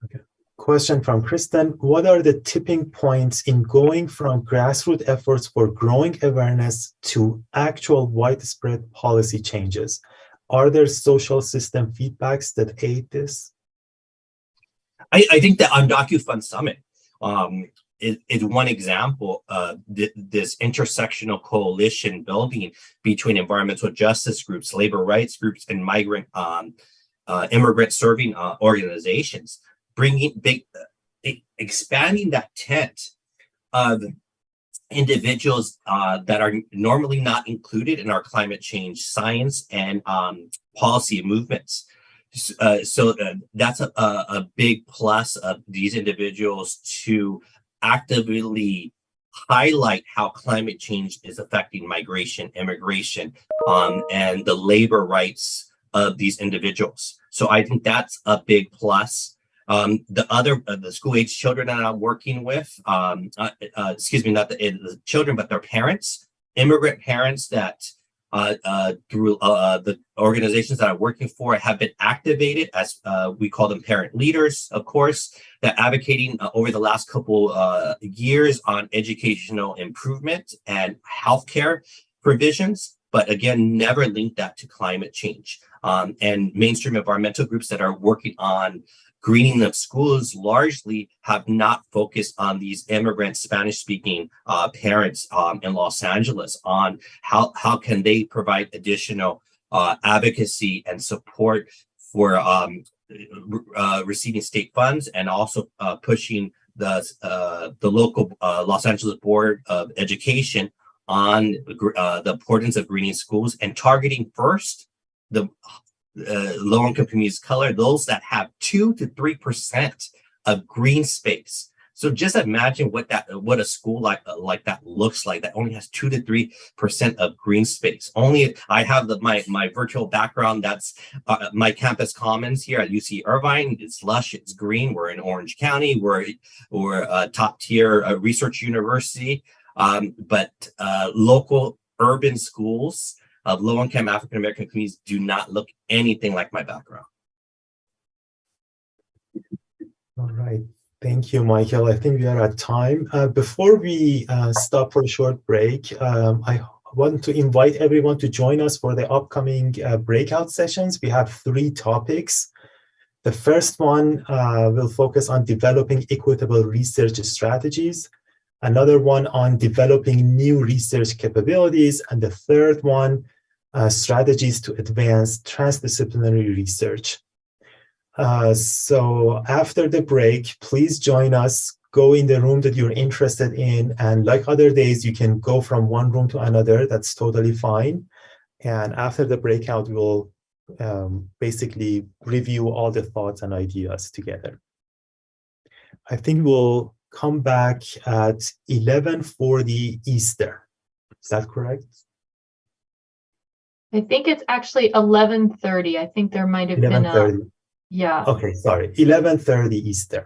Okay. Question from Kristen. What are the tipping points in going from grassroots efforts for growing awareness to actual widespread policy changes? Are there social system feedbacks that aid this? I think the DocuFund Summit is one example of this intersectional coalition building between environmental justice groups, labor rights groups, and migrant immigrant serving organizations, expanding that tent of individuals that are normally not included in our climate change science and policy movements. So that's a big plus of these individuals to actively highlight how climate change is affecting migration, immigration, and the labor rights of these individuals. So I think that's a big plus. The school age children that I'm working with, excuse me, not the children, but their parents, immigrant parents that through the organizations that I'm working for have been activated as we call them parent leaders, of course, that advocating over the last couple years on educational improvement and healthcare provisions, but again, never link that to climate change. and mainstream environmental groups that are working on greening of schools largely have not focused on these immigrant Spanish-speaking parents in Los Angeles on how can they provide additional advocacy and support for receiving state funds, and also pushing the local Los Angeles Board of Education on the importance of greening schools and targeting first the low-income communities of color, those that have 2 to 3% of green space. So just imagine what a school like that looks like, that only has 2 to 3% of green space. Only I have my virtual background. That's my campus commons here at UC Irvine. It's lush, it's green. We're in Orange County. We're a top tier research university. But local urban schools of low-income African-American communities do not look anything like my background. All right. Thank you, Michael. I think we are at time. Before we stop for a short break, I want to invite everyone to join us for the upcoming breakout sessions. We have 3 topics. The first one will focus on developing equitable research strategies, another one on developing new research capabilities, and the third one, strategies to advance transdisciplinary research. So after the break, please join us, go in the room that you're interested in, and like other days, you can go from one room to another. That's totally fine. And after the breakout, we'll basically review all the thoughts and ideas together. I think we'll come back at 11:40 Eastern. Is that correct? I think it's actually 11:30. I think there might have been 11:30. Yeah. Okay, sorry. 11:30 Eastern.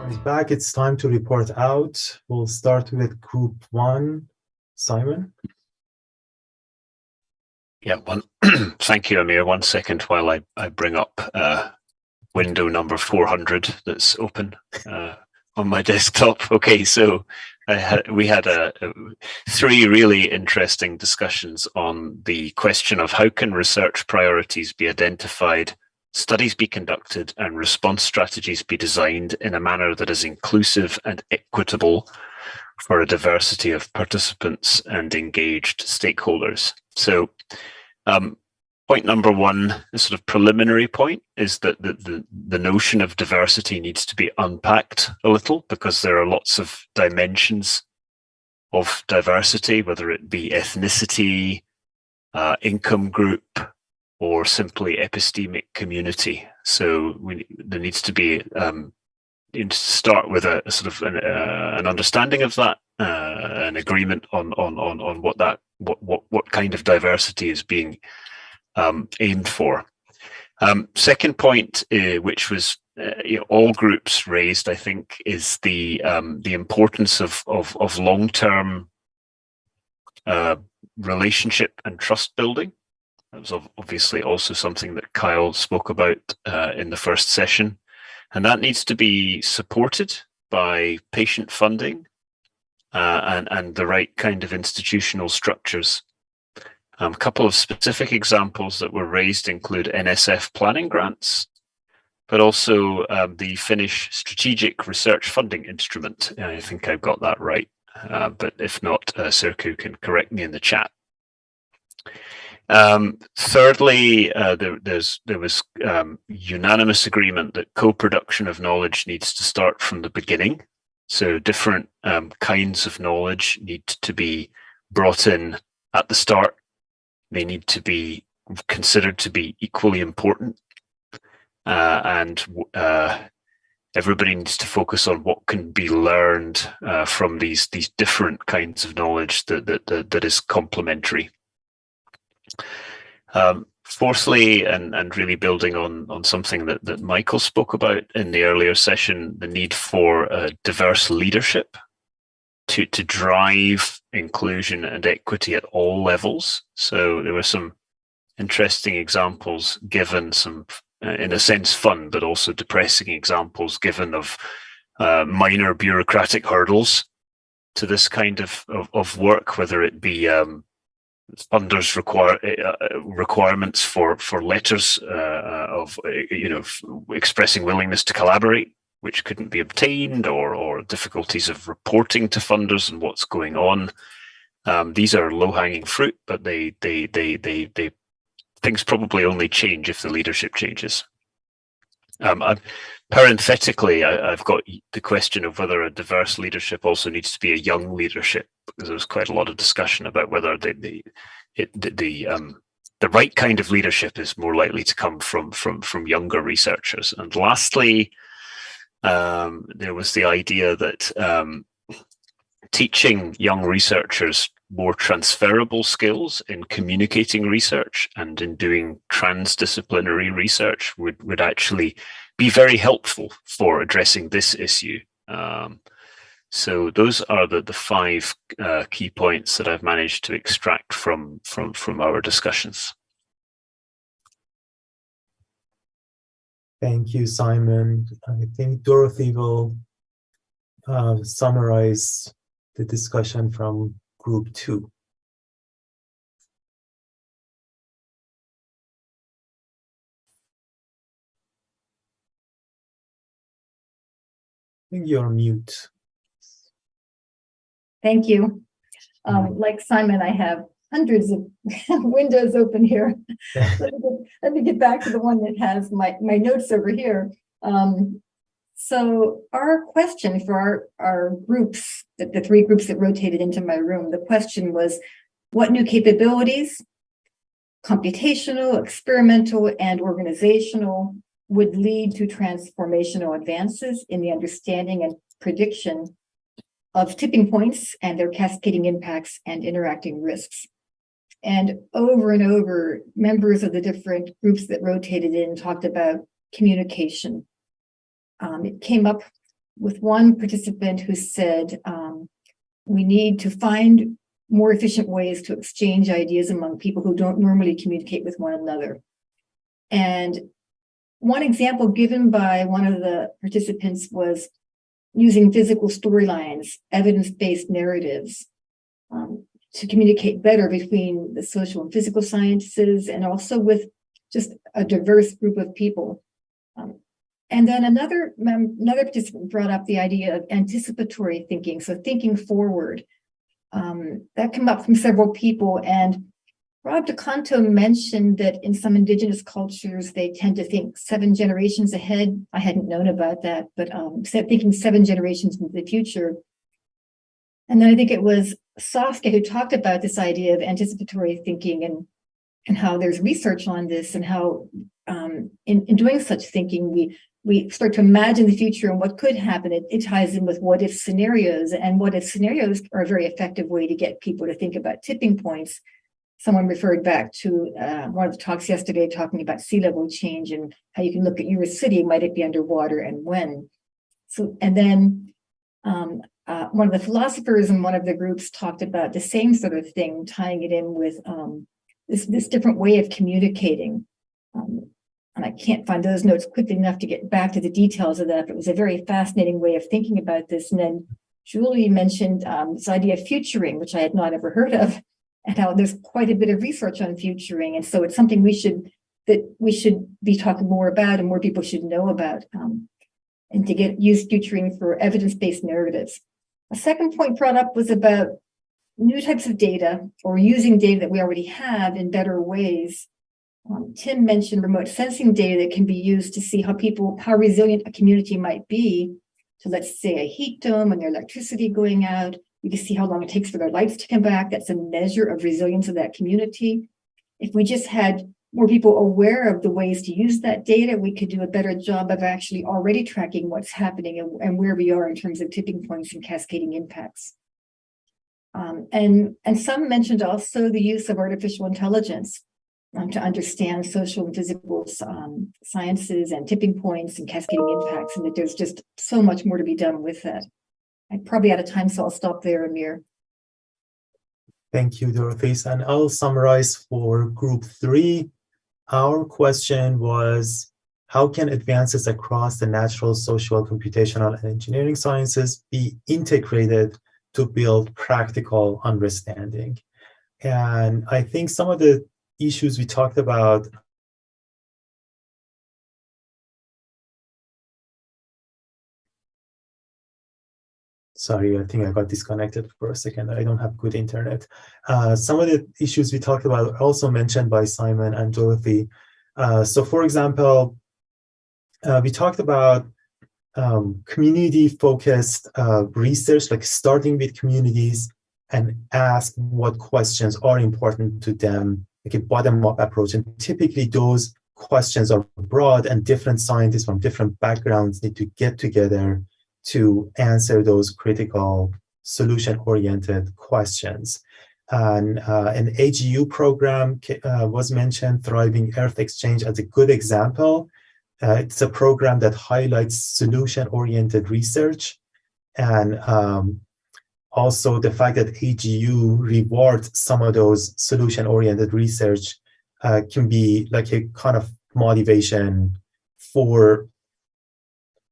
Back, it's time to report out. We'll start with group 1. Simon? Yeah, thank you, Amir. 1 second while I bring up window number 400 that's open on my desktop. Okay, so we had 3 really interesting discussions on the question of how can research priorities be identified, studies be conducted, and response strategies be designed in a manner that is inclusive and equitable for a diversity of participants and engaged stakeholders. So point number 1, the sort of preliminary point, is that the notion of diversity needs to be unpacked a little, because there are lots of dimensions of diversity, whether it be ethnicity, income group, or simply epistemic community. So there needs to be start with a sort of an understanding of that, an agreement on what kind of diversity is being aimed for. Second point, which was all groups raised, I think, is the importance of long-term relationship and trust building. That was obviously also something that Kyle spoke about in the first session, and that needs to be supported by patient funding and the right kind of institutional structures. A couple of specific examples that were raised include NSF planning grants, but also the Finnish Strategic Research Funding Instrument. I think I've got that right, but if not, Serku can correct me in the chat. Thirdly, there was unanimous agreement that co-production of knowledge needs to start from the beginning. So different kinds of knowledge need to be brought in at the start. They need to be considered to be equally important, and everybody needs to focus on what can be learned from these different kinds of knowledge that is complementary. Fourthly, and really building on something that Michael spoke about in the earlier session, the need for diverse leadership to drive inclusion and equity at all levels. So there were some interesting examples given, some in a sense fun but also depressing examples given of minor bureaucratic hurdles to this kind of work, whether it be funders requirements for letters of expressing willingness to collaborate, which couldn't be obtained, or difficulties of reporting to funders and what's going on. These are low-hanging fruit, but they things probably only change if the leadership changes. Parenthetically, I've got the question of whether a diverse leadership also needs to be a young leadership, because there's quite a lot of discussion about whether the right kind of leadership is more likely to come from younger researchers. And lastly, there was the idea that teaching young researchers more transferable skills in communicating research and in doing transdisciplinary research would actually be very helpful for addressing this issue. So those are the 5 key points that I've managed to extract from our discussions. Thank you, Simon. I think Dorothy will summarize the discussion from group 2. I think you're mute. Thank you. Like Simon, I have hundreds of windows open here. Let me get back to the one that has my notes over here. So our question for our groups, the 3 groups that rotated into my room, the question was, what new capabilities, computational, experimental, and organizational, would lead to transformational advances in the understanding and prediction of tipping points and their cascading impacts and interacting risks? And over, members of the different groups that rotated in talked about communication. It came up with one participant who said, we need to find more efficient ways to exchange ideas among people who don't normally communicate with one another. And one example given by one of the participants was using physical storylines, evidence-based narratives, to communicate better between the social and physical sciences, and also with just a diverse group of people. And then another participant brought up the idea of anticipatory thinking, so thinking forward. That came up from several people, and Rob DeCanto mentioned that in some indigenous cultures, they tend to think 7 generations ahead. I hadn't known about that, but thinking 7 generations into the future. And then I think it was Saskia who talked about this idea of anticipatory thinking and how there's research on this, and how in doing such thinking, we start to imagine the future and what could happen. It ties in with what if scenarios, and what if scenarios are a very effective way to get people to think about tipping points. Someone referred back to one of the talks yesterday talking about sea level change and how you can look at your city, might it be underwater and when. So, and then one of the philosophers in one of the groups talked about the same sort of thing, tying it in with this different way of communicating. And I can't find those notes quickly enough to get back to the details of that, but it was a very fascinating way of thinking about this. And then Julie mentioned this idea of futuring, which I had not ever heard of, and how there's quite a bit of research on futuring. And so it's something we should be talking more about, and more people should know about, and to use futuring for evidence-based narratives. A second point brought up was about new types of data, or using data that we already have in better ways. Tim mentioned remote sensing data that can be used to see how resilient a community might be to, let's say, a heat dome and their electricity going out. You can see how long it takes for their lights to come back. That's a measure of resilience of that community. If we just had more people aware of the ways to use that data, we could do a better job of actually already tracking what's happening and where we are in terms of tipping points and cascading impacts. And some mentioned also the use of artificial intelligence to understand social and physical sciences and tipping points and cascading impacts, and that there's just so much more to be done with that. I'm probably out of time, so I'll stop there, Amir. Thank you, Dorothy. And I'll summarize for group 3. Our question was, how can advances across the natural, social, computational, and engineering sciences be integrated to build practical understanding? And I think some of the issues we talked about Sorry, I think I got disconnected for a second. I don't have good internet. Some of the issues we talked about are also mentioned by Simon and Dorothy. So for example, we talked about community-focused research, like starting with communities and ask what questions are important to them, like a bottom-up approach. And typically those questions are broad, and different scientists from different backgrounds need to get together to answer those critical solution-oriented questions. And an AGU program was mentioned, Thriving Earth Exchange, as a good example. It's a program that highlights solution-oriented research, and also the fact that AGU rewards some of those solution-oriented research can be like a kind of motivation for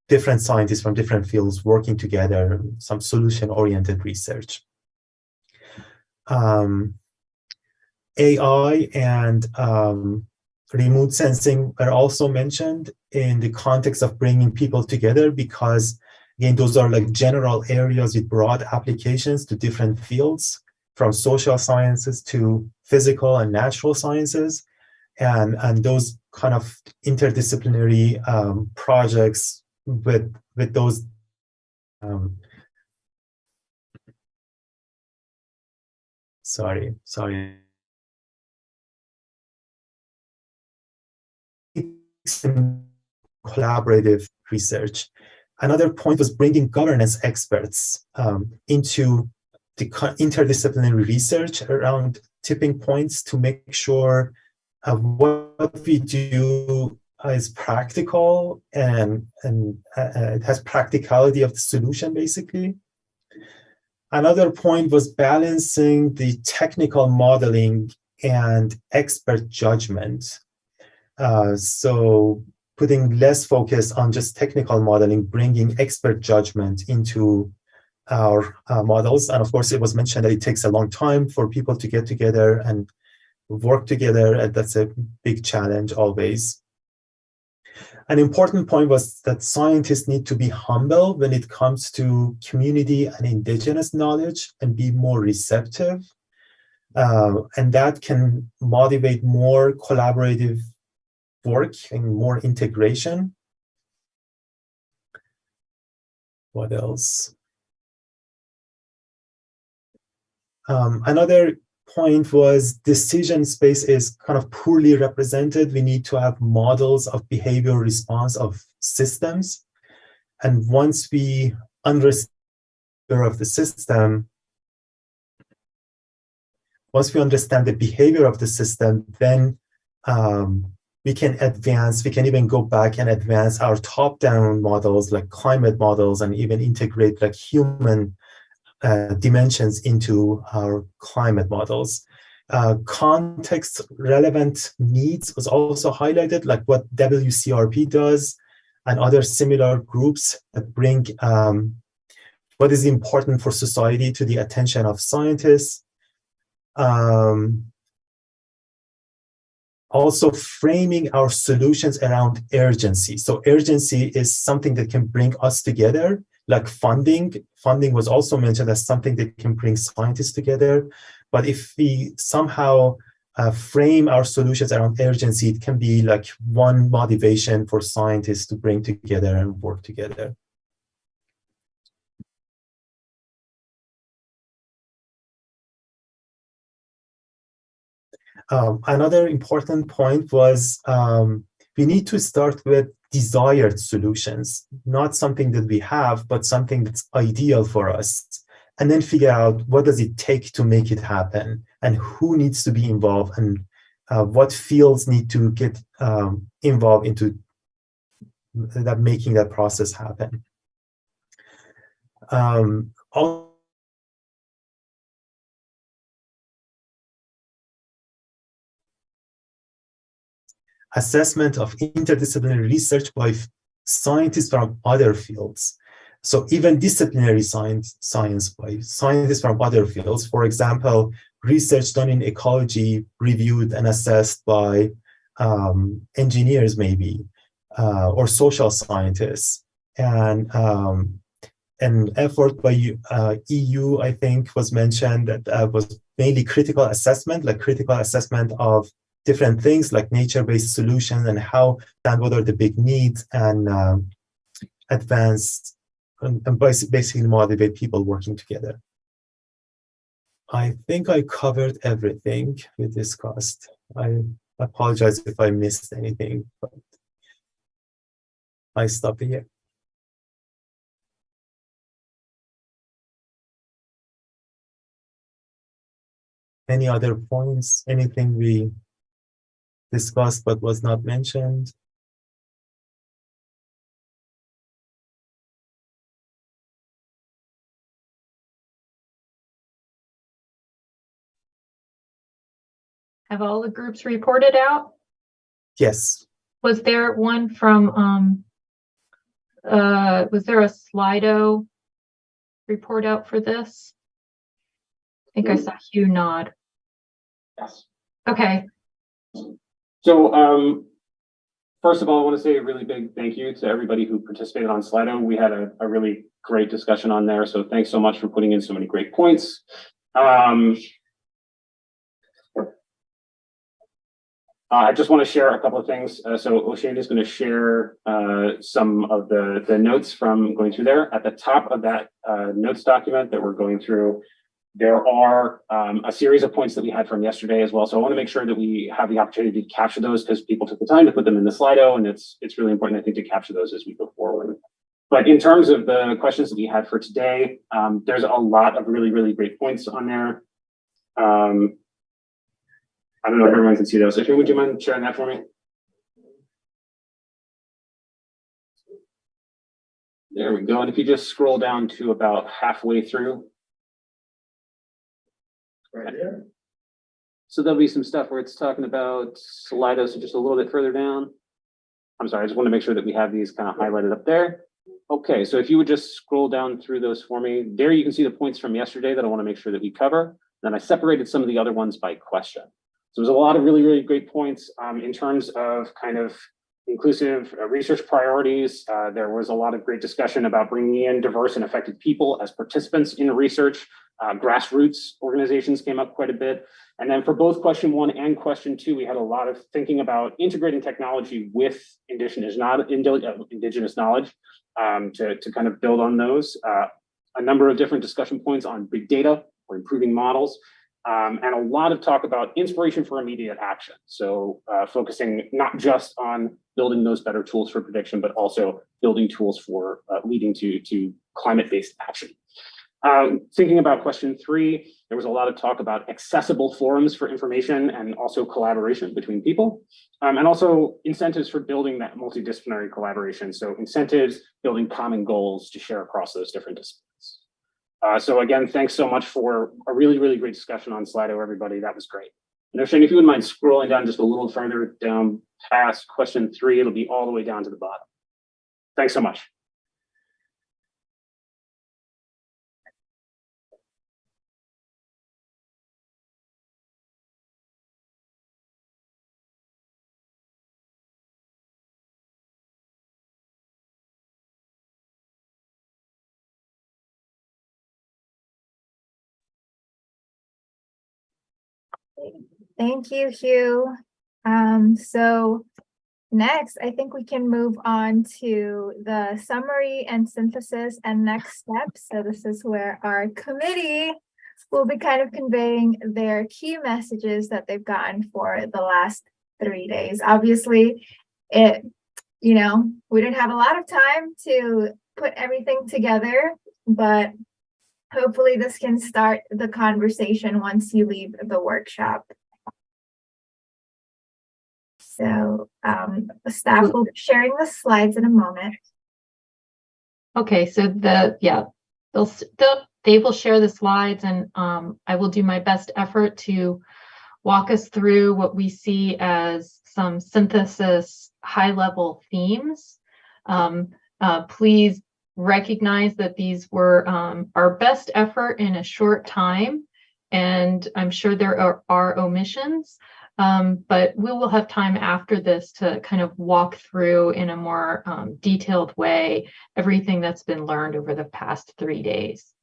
different scientists from different fields working together, some solution-oriented research. AI and remote sensing are also mentioned in the context of bringing people together, because again, those are like general areas with broad applications to different fields, from social sciences to physical and natural sciences. And those kind of interdisciplinary projects with those sorry collaborative research. Another point was bringing governance experts into the interdisciplinary research around tipping points to make sure what we do is practical and it has practicality of the solution, basically. Another point was balancing the technical modeling and expert judgment. So putting less focus on just technical modeling, bringing expert judgment into our models. And of course, it was mentioned that it takes a long time for people to get together and work together, and that's a big challenge always. An important point was that scientists need to be humble when it comes to community and indigenous knowledge and be more receptive. And that can motivate more collaborative work and more integration. What else? Another point was decision space is kind of poorly represented. We need to have models of behavioral response of systems. And once we understand of the system, once we understand the behavior of the system, then we can advance, we can even go back and advance our top-down models like climate models and even integrate like human dimensions into our climate models. Context relevant needs was also highlighted, like what WCRP does and other similar groups that bring what is important for society to the attention of scientists. Also framing our solutions around urgency. So urgency is something that can bring us together, like funding. Funding was also mentioned as something that can bring scientists together. But if we somehow frame our solutions around urgency, it can be like one motivation for scientists to bring together and work together. Another important point was we need to start with desired solutions, not something that we have, but something that's ideal for us. And then figure out what does it take to make it happen and who needs to be involved and what fields need to get involved into that, making that process happen. Assessment of interdisciplinary research by scientists from other fields. So even disciplinary science by scientists from other fields. For example, research done in ecology reviewed and assessed by engineers maybe, or social scientists. And an effort by EU, I think, was mentioned that was mainly critical assessment, like critical assessment of different things like nature-based solutions and how and what are the big needs and advance and basically motivate people working together. I think I covered everything we discussed. I apologize if I missed anything, but I stop here. Any other points? Anything we discussed but was not mentioned? Have all the groups reported out? Yes. Was there one from, was there a Slido report out for this? I think I saw Hugh nod. Yes. Okay. So first of all, I want to say a really big thank you to everybody who participated on Slido. We had a really great discussion on there. So thanks so much for putting in so many great points. I just want to share a couple of things. So O'Shane is going to share some of the notes from going through there. At the top of that notes document that we're going through, there are a series of points that we had from yesterday as well. So I want to make sure that we have the opportunity to capture those because people took the time to put them in the Slido, and it's really important, I think, to capture those as we go forward. But in terms of the questions that we had for today, there's a lot of really, really great points on there. I don't know if everyone can see those. If would you mind sharing that for me? There we go. And if you just scroll down to about halfway through. Right there. So there'll be some stuff where it's talking about Slido, so just a little bit further down. I'm sorry, I just want to make sure that we have these kind of highlighted up there. Okay, so if you would just scroll down through those for me. There you can see the points from yesterday that I want to make sure that we cover. Then I separated some of the other ones by question. So there's a lot of really, really great points in terms of kind of inclusive research priorities. There was a lot of great discussion about bringing in diverse and affected people as participants in research. Grassroots organizations came up quite a bit. And then for both question 1 and question 2, we had a lot of thinking about integrating technology with indigenous knowledge to kind of build on those. A number of different discussion points on big data or improving models. And a lot of talk about inspiration for immediate action. So focusing not just on building those better tools for prediction, but also building tools for leading to climate-based action. Thinking about question 3, there was a lot of talk about accessible forums for information and also collaboration between people, and also incentives for building that multidisciplinary collaboration. So incentives, building common goals to share across those different disciplines. So again, thanks so much for a really, really great discussion on Slido, everybody. That was great. And Shane, if you wouldn't mind scrolling down just a little further down past question 3, it'll be all the way down to the bottom. Thanks so much. Thank you, Hugh. So next, I think we can move on to the summary and synthesis and next steps. So this is where our committee will be kind of conveying their key messages that they've gotten for the last 3 days. Obviously, we didn't have a lot of time to put everything together, but hopefully this can start the conversation once you leave the workshop. So staff will be sharing the slides in a moment. Okay, so they will share the slides, and I will do my best effort to walk us through what we see as some synthesis high-level themes. Please recognize that these were our best effort in a short time, and I'm sure there are omissions. But we will have time after this to kind of walk through in a more detailed way everything that's been learned over the past 3 days.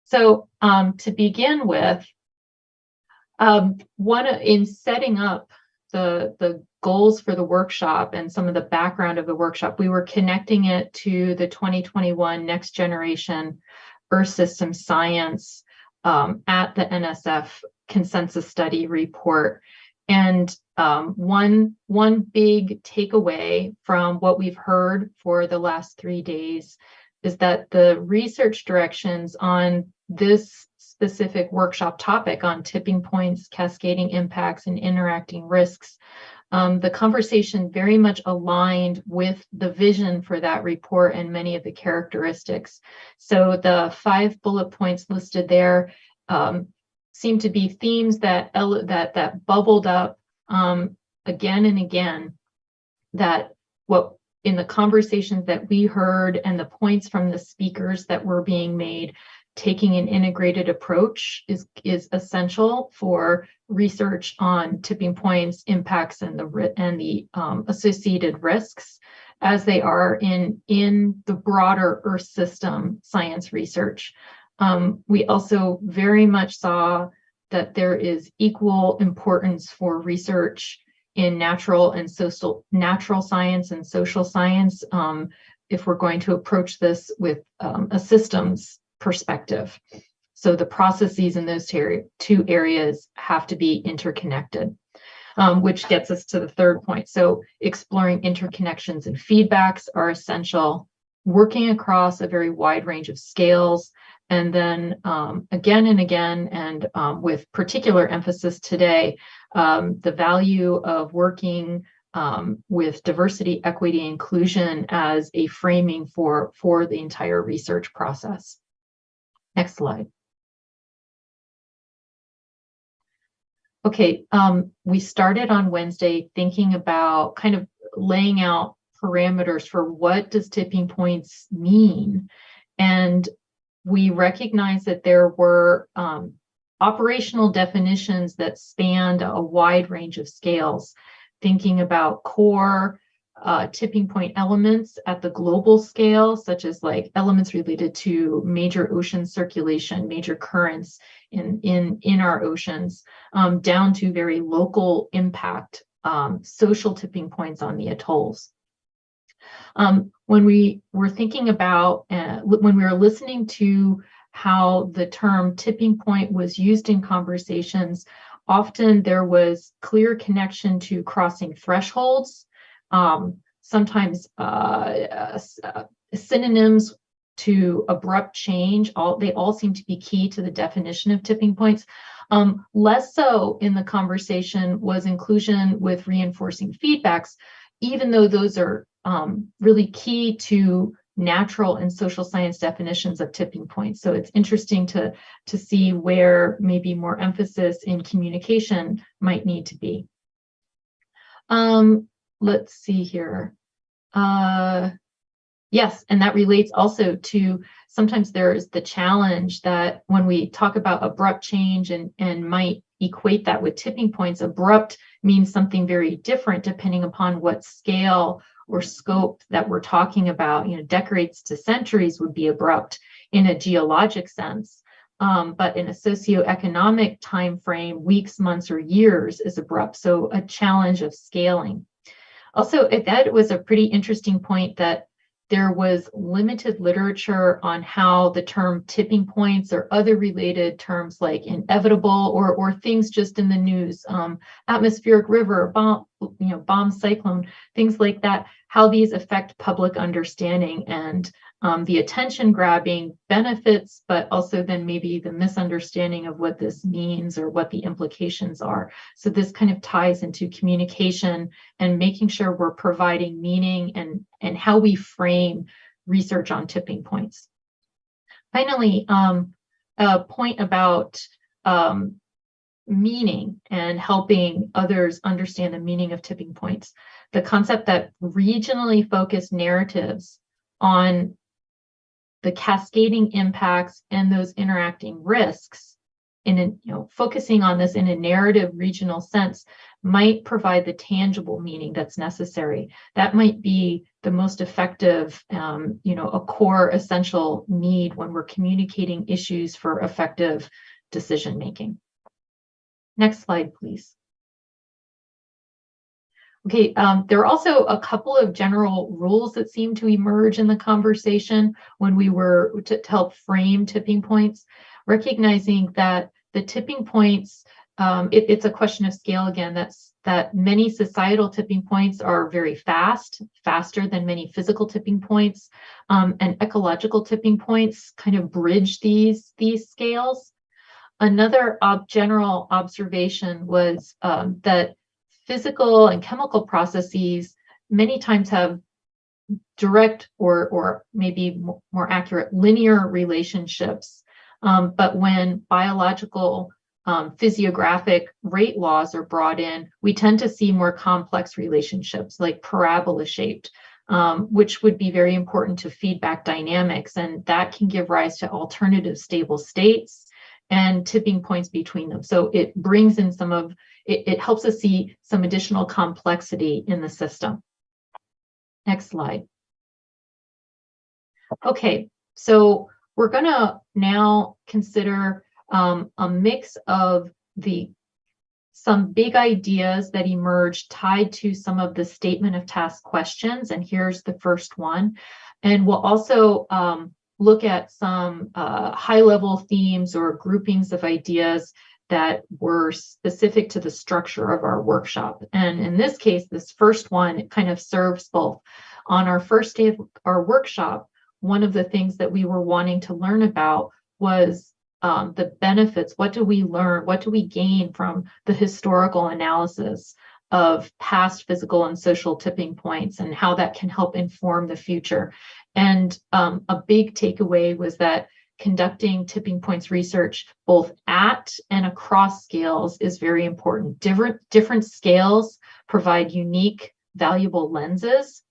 So to begin with, in setting up the goals for the workshop and some of the background of the workshop, we were connecting it to the 2021 Next Generation Earth System Science at the NSF Consensus Study Report. And one big takeaway from what we've heard for the last 3 days is that the research directions on this specific workshop topic on tipping points, cascading impacts, and interacting risks, the conversation very much aligned with the vision for that report and many of the characteristics. So the 5 bullet points listed there seem to be themes that bubbled up again and again, that what in the conversations that we heard and the points from the speakers that were being made, taking an integrated approach is essential for research on tipping points, impacts, and the associated risks as they are in the broader Earth system science research. We also very much saw that there is equal importance for research in natural science and social science if we're going to approach this with a systems perspective. So the processes in those 2 areas have to be interconnected, which gets us to the 3rd point. So exploring interconnections and feedbacks are essential, working across a very wide range of scales. And then again and again, and with particular emphasis today, the value of working with diversity, equity, inclusion as a framing for the entire research process. Next slide. Okay, we started on Wednesday thinking about kind of laying out parameters for what does tipping points mean. And we recognized that there were operational definitions that spanned a wide range of scales, thinking about core tipping point elements at the global scale, such as like elements related to major ocean circulation, major currents in our oceans, down to very local impact, social tipping points on the atolls. When we were thinking about, when we were listening to how the term tipping point was used in conversations, often there was clear connection to crossing thresholds, sometimes synonyms to abrupt change. They all seem to be key to the definition of tipping points. Less so in the conversation was inclusion with reinforcing feedbacks, even though those are really key to natural and social science definitions of tipping points. So it's interesting to see where maybe more emphasis in communication might need to be. Let's see here. Yes, and that relates also to sometimes there is the challenge that when we talk about abrupt change and might equate that with tipping points, abrupt means something very different depending upon what scale or scope that we're talking about. You know, decades to centuries would be abrupt in a geologic sense, but in a socioeconomic time frame, weeks, months, or years is abrupt. So a challenge of scaling. Also, that was a pretty interesting point that there was limited literature on how the term tipping points or other related terms like inevitable or things just in the news, atmospheric river, bomb cyclone, things like that, how these affect public understanding and the attention grabbing benefits, but also then maybe the misunderstanding of what this means or what the implications are. So this kind of ties into communication and making sure we're providing meaning and how we frame research on tipping points. Finally, a point about meaning and helping others understand the meaning of tipping points. The concept that regionally focused narratives on the cascading impacts and those interacting risks focusing on this in a narrative regional sense might provide the tangible meaning that's necessary. That might be the most effective, a core essential need when we're communicating issues for effective decision making. Next slide, please. Okay, there are also a couple of general rules that seem to emerge in the conversation when we were to help frame tipping points, recognizing that the tipping points, it's a question of scale again, that many societal tipping points are very faster than many physical tipping points, and ecological tipping points kind of bridge these scales. Another general observation was that physical and chemical processes many times have direct or maybe more accurate linear relationships. But when biological physiographic rate laws are brought in, we tend to see more complex relationships like parabola shaped, which would be very important to feedback dynamics. And that can give rise to alternative stable states and tipping points between them. So it brings in it helps us see some additional complexity in the system. Next slide. Okay, so we're going to now consider a mix of some big ideas that emerge tied to some of the statement of task questions. And here's the first one. And we'll also look at some high-level themes or groupings of ideas that were specific to the structure of our workshop. And in this case, this first one, it kind of serves both. On our first day of our workshop, one of the things that we were wanting to learn about was the benefits. What do we learn? What do we gain from the historical analysis of past physical and social tipping points and how that can help inform the future. And a big takeaway was that conducting tipping points research both at and across scales is very important. Different scales provide unique, valuable lenses.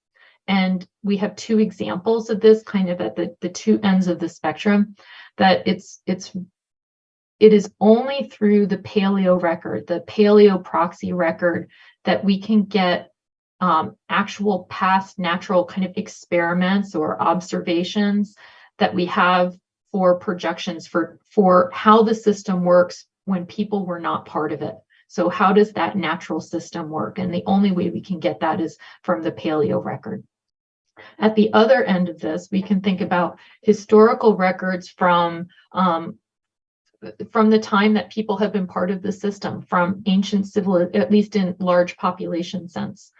And we have two examples of this kind of at the two ends of the spectrum, that it is only through the paleo record, the paleo proxy record, that we can get actual past natural kind of experiments or observations that we have for projections for how the system works when people were not part of it. So how does that natural system work? And the only way we can get that is from the paleo record. At the other end of this, we can think about historical records from the time that people have been part of the system, from ancient at least in large population sense,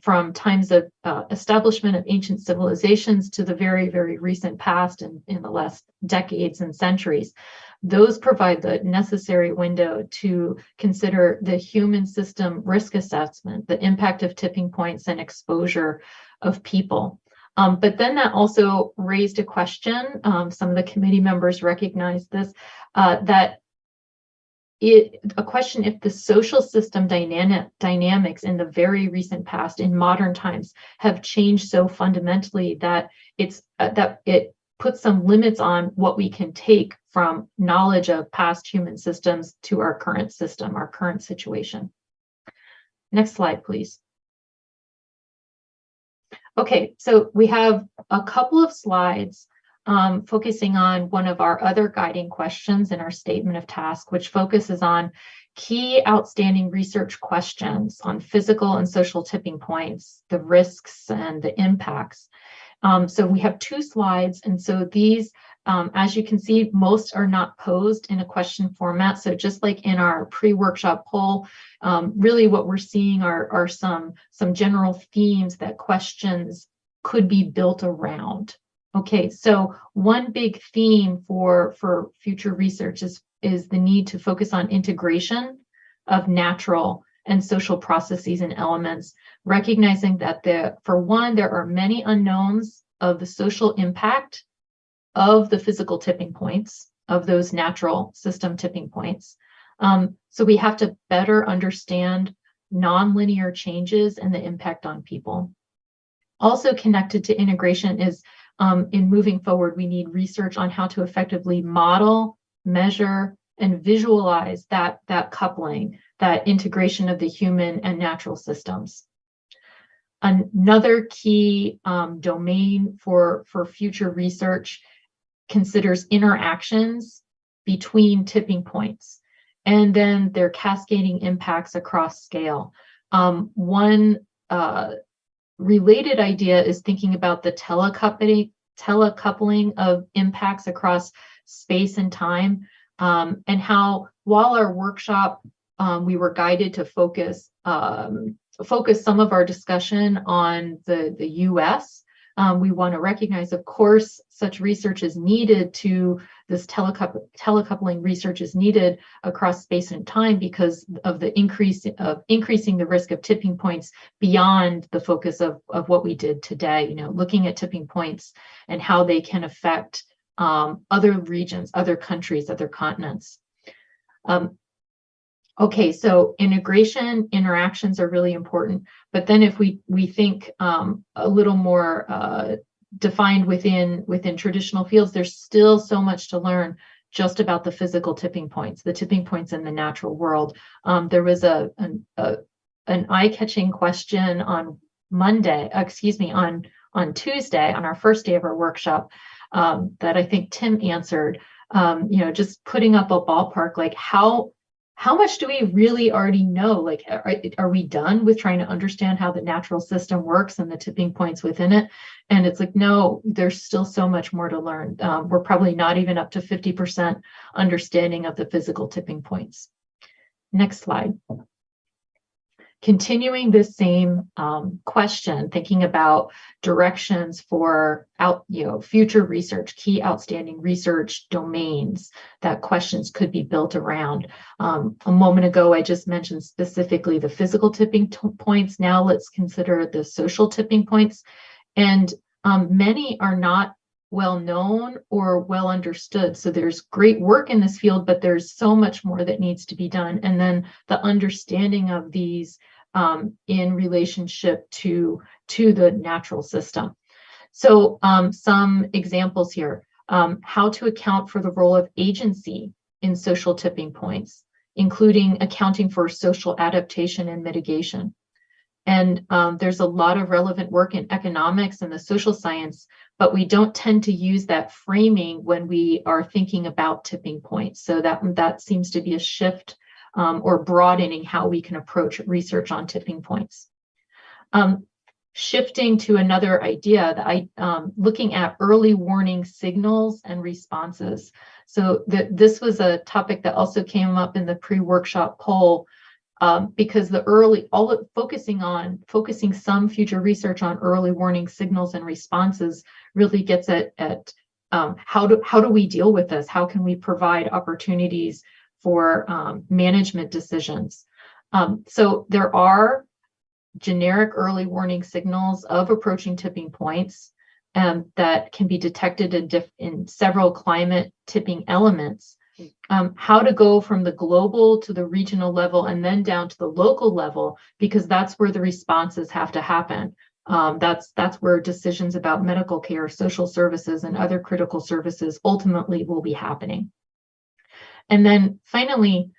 from times of establishment of ancient civilizations to the very, very recent past and in the last decades and centuries. Those provide the necessary window to consider the human system risk assessment, the impact of tipping points and exposure of people. But then that also raised a question, some of the committee members recognized this, a question if the social system dynamics in the very recent past, in modern times, have changed so fundamentally that it puts some limits on what we can take from knowledge of past human systems to our current system, our current situation. Next slide, please. Okay, so we have a couple of slides focusing on one of our other guiding questions in our statement of task, which focuses on key outstanding research questions on physical and social tipping points, the risks and the impacts. So we have two slides, and so these, as you can see, most are not posed in a question format. So just like in our pre-workshop poll, really what we're seeing are some general themes that questions could be built around. Okay, so one big theme for future research is the need to focus on integration of natural and social processes and elements, recognizing that for one, there are many unknowns of the social impact of the physical tipping points, of those natural system tipping points. So we have to better understand nonlinear changes and the impact on people. Also connected to integration is in moving forward, we need research on how to effectively model, measure, and visualize that coupling, that integration of the human and natural systems. Another key domain for future research considers interactions between tipping points and then their cascading impacts across scale. One related idea is thinking about the telecoupling of impacts across space and time, and how, while our workshop, we were guided to focus some of our discussion on the US. We want to recognize, of course, such research is needed this telecoupling research is needed across space and time because of the increasing the risk of tipping points beyond the focus of what we did today, looking at tipping points and how they can affect other regions, other countries, other continents. Okay, so integration, interactions are really important, but then if we think a little more defined within traditional fields, there's still so much to learn just about the physical tipping points, the tipping points in the natural world. There was an eye-catching question on Tuesday, on our first day of our workshop, that I think Tim answered. Just putting up a ballpark, like how much do we really already know? Like, are we done with trying to understand how the natural system works and the tipping points within it? And it's like, no, there's still so much more to learn. We're probably not even up to 50% understanding of the physical tipping points. Next slide. continuing this same question, thinking about directions for future research, key outstanding research domains that questions could be built around. A moment ago, I just mentioned specifically the physical tipping points. Now let's consider the social tipping points. And many are not well known or well understood. So there's great work in this field, but there's so much more that needs to be done. And then the understanding of these in relationship to the natural system. So some examples here, how to account for the role of agency in social tipping points, including accounting for social adaptation and mitigation. And there's a lot of relevant work in economics and the social science, but we don't tend to use that framing when we are thinking about tipping points. So that seems to be a shift or broadening how we can approach research on tipping points. Shifting to another idea, looking at early warning signals and responses. So this was a topic that also came up in the pre-workshop poll. Because focusing some future research on early warning signals and responses really gets at how do we deal with this? How can we provide opportunities for management decisions? So there are generic early warning signals of approaching tipping points that can be detected in several climate tipping elements. How to go from the global to the regional level and then down to the local level, because that's where the responses have to happen. That's where decisions about medical care, social services, and other critical services ultimately will be happening. And then finally,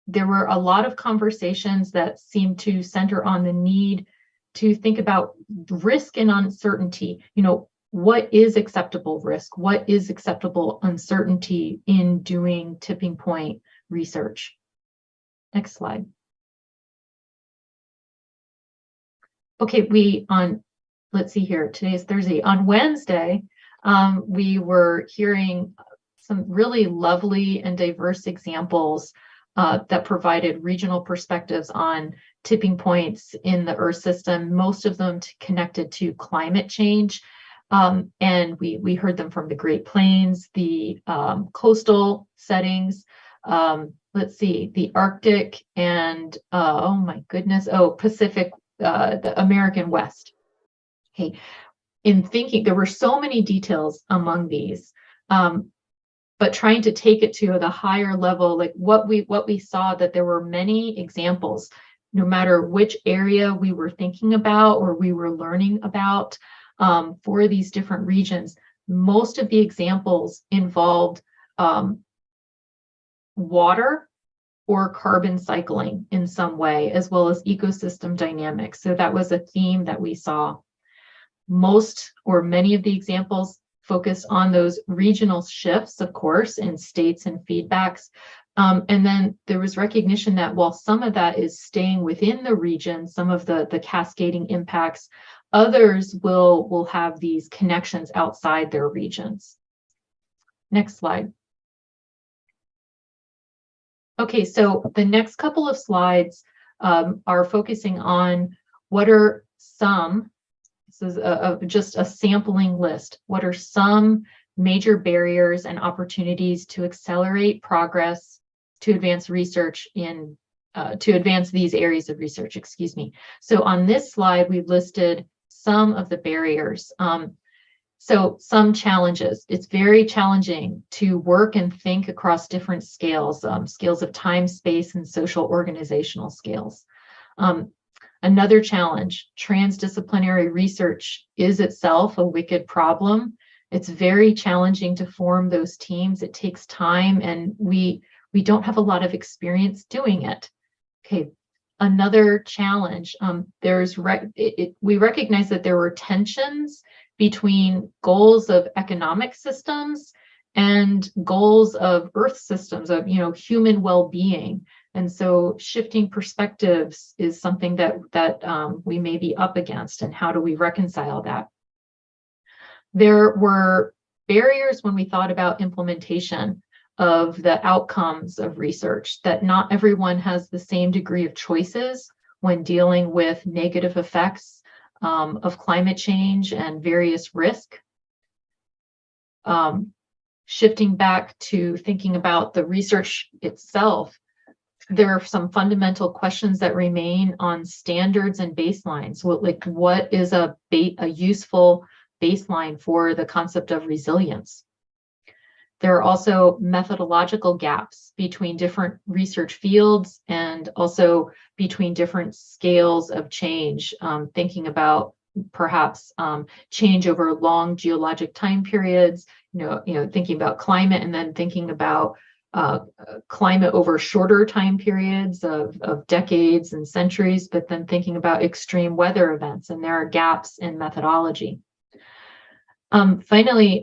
there were a lot of conversations that seemed to center on the need to think about risk and uncertainty. What is acceptable risk? What is acceptable uncertainty in doing tipping point research? Next slide. Okay, let's see here. Today is Thursday. On Wednesday, we were hearing some really lovely and diverse examples that provided regional perspectives on tipping points in the Earth system, most of them connected to climate change. And we heard them from the Great Plains, the coastal settings, let's see, the Arctic, and Pacific, the American West. Okay, in thinking, there were so many details among these, but trying to take it to the higher level, like what we saw, that there were many examples, no matter which area we were thinking about or we were learning about. For these different regions, most of the examples involved water or carbon cycling in some way, as well as ecosystem dynamics. So that was a theme that we saw. Most or many of the examples focus on those regional shifts, of course, in states and feedbacks. And then there was recognition that while some of that is staying within the region, some of the cascading impacts, others will have these connections outside their regions. Next slide. Okay, so the next couple of slides are focusing on what are some, this is just a sampling list, what are some major barriers and opportunities to accelerate progress, to advance research to advance these areas of research, excuse me. So on this slide, we've listed some of the barriers. So some challenges. It's very challenging to work and think across different scales, scales of time, space, and social organizational scales. Another challenge, transdisciplinary research is itself a wicked problem. It's very challenging to form those teams. It takes time, and we don't have a lot of experience doing it. Okay. Another challenge, we recognize that there were tensions between goals of economic systems and goals of Earth systems, of human well-being. And so shifting perspectives is something that we may be up against, and how do we reconcile that? There were barriers when we thought about implementation of the outcomes of research, that not everyone has the same degree of choices when dealing with negative effects of climate change and various risk. Shifting back to thinking about the research itself, there are some fundamental questions that remain on standards and baselines. What is a useful baseline for the concept of resilience? There are also methodological gaps between different research fields and also between different scales of change, thinking about perhaps change over long geologic time periods, thinking about climate and then thinking about climate over shorter time periods of decades and centuries, but then thinking about extreme weather events, and there are gaps in methodology. Finally,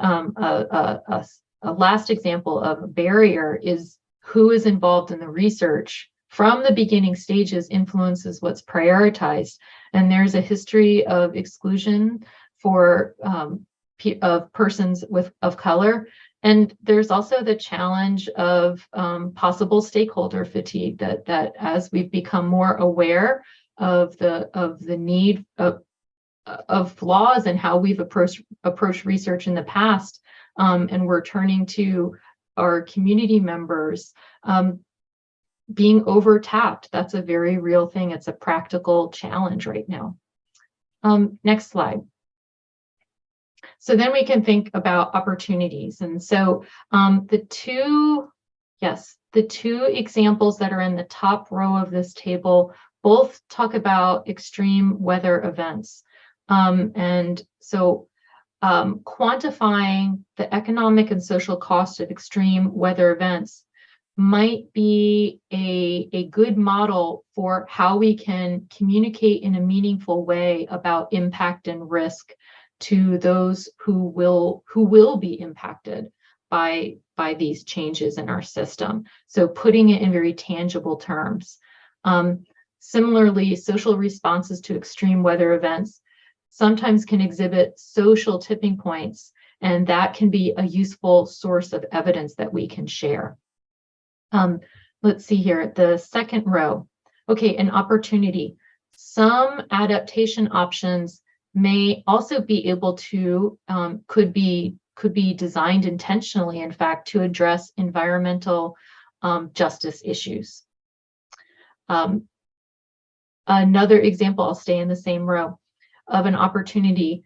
a last example of a barrier is who is involved in the research. From the beginning stages influences what's prioritized, and there's a history of exclusion for of persons of color. And there's also the challenge of possible stakeholder fatigue, that as we've become more aware of the need of flaws and how we've approached research in the past, and we're turning to our community members, being overtapped, that's a very real thing. It's a practical challenge right now. Next slide. So then we can think about opportunities. And so the two examples that are in the top row of this table both talk about extreme weather events. And so quantifying the economic and social cost of extreme weather events might be a good model for how we can communicate in a meaningful way about impact and risk to those who will be impacted by these changes in our system. So putting it in very tangible terms. Similarly, social responses to extreme weather events sometimes can exhibit social tipping points, and that can be a useful source of evidence that we can share. Let's see here, the second row. Okay, an opportunity. Some adaptation options may also be able to, could be designed intentionally, in fact, to address environmental justice issues. Another example, I'll stay in the same row, of an opportunity.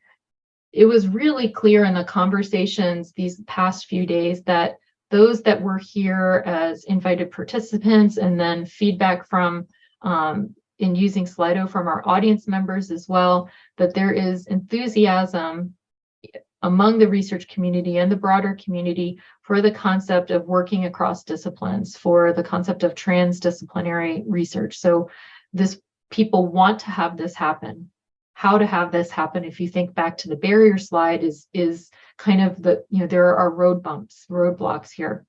It was really clear in the conversations these past few days that those that were here as invited participants, and then feedback from in using Slido from our audience members as well, that there is enthusiasm among the research community and the broader community for the concept of working across disciplines, for the concept of transdisciplinary research. So people want to have this happen. How to have this happen, if you think back to the barrier slide, is kind of there are roadblocks here.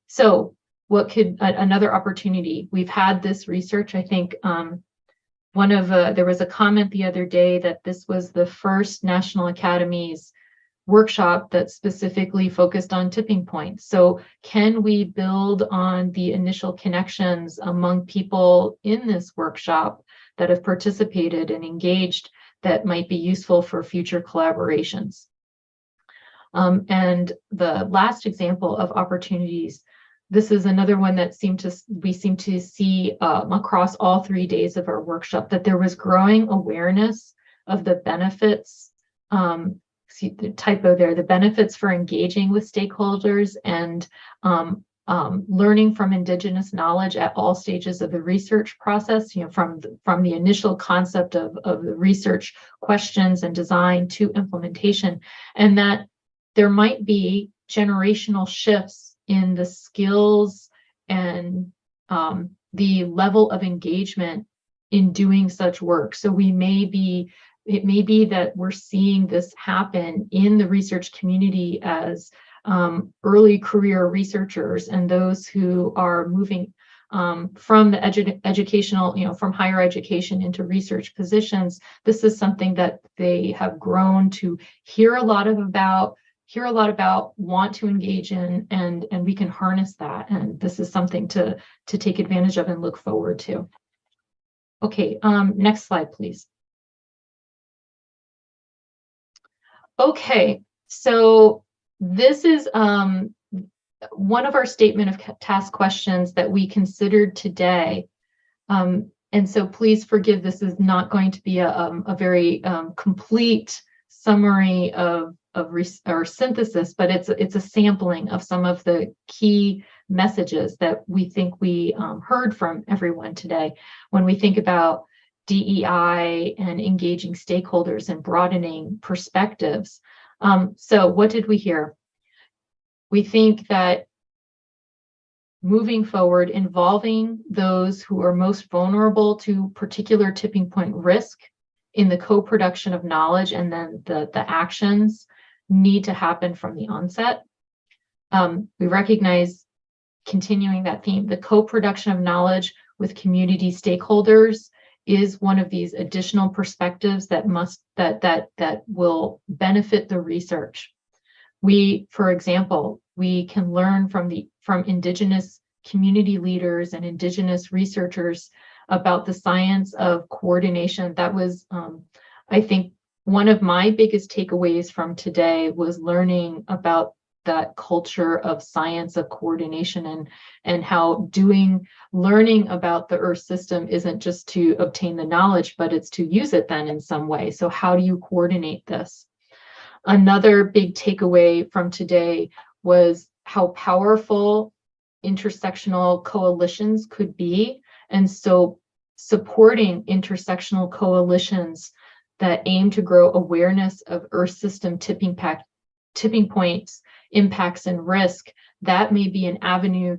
So what could another opportunity? We've had this research, I think there was a comment the other day that this was the first National Academies workshop that specifically focused on tipping points. So can we build on the initial connections among people in this workshop that have participated and engaged that might be useful for future collaborations? And the last example of opportunities, this is another one that we seem to see across all 3 days of our workshop, that there was growing awareness of the benefits, see the typo there, the benefits for engaging with stakeholders and learning from Indigenous knowledge at all stages of the research process, from the initial concept of the research questions and design to implementation, and that there might be generational shifts in the skills and the level of engagement in doing such work. So it may be that we're seeing this happen in the research community as early career researchers and those who are moving from the educational, from higher education into research positions. This is something that they have grown to hear a lot about, want to engage in, and we can harness that. And this is something to take advantage of and look forward to. Okay, next slide, please. Okay, so this is one of our statement of task questions that we considered today. And so please forgive, this is not going to be a very complete summary of or synthesis, but it's a sampling of some of the key messages that we think we heard from everyone today when we think about DEI and engaging stakeholders and broadening perspectives. So what did we hear? We think that moving forward, involving those who are most vulnerable to particular tipping point risk in the co-production of knowledge, and then the actions need to happen from the onset. We recognize, continuing that theme, the co-production of knowledge with community stakeholders is one of these additional perspectives that will benefit the research. For example, we can learn from Indigenous community leaders and Indigenous researchers about the science of coordination. That was, I think, one of my biggest takeaways from today was learning about that culture of science of coordination and how learning about the Earth system isn't just to obtain the knowledge, but it's to use it then in some way. So how do you coordinate this? Another big takeaway from today was how powerful intersectional coalitions could be. And so supporting intersectional coalitions that aim to grow awareness of Earth system tipping points, impacts, and risk, that may be an avenue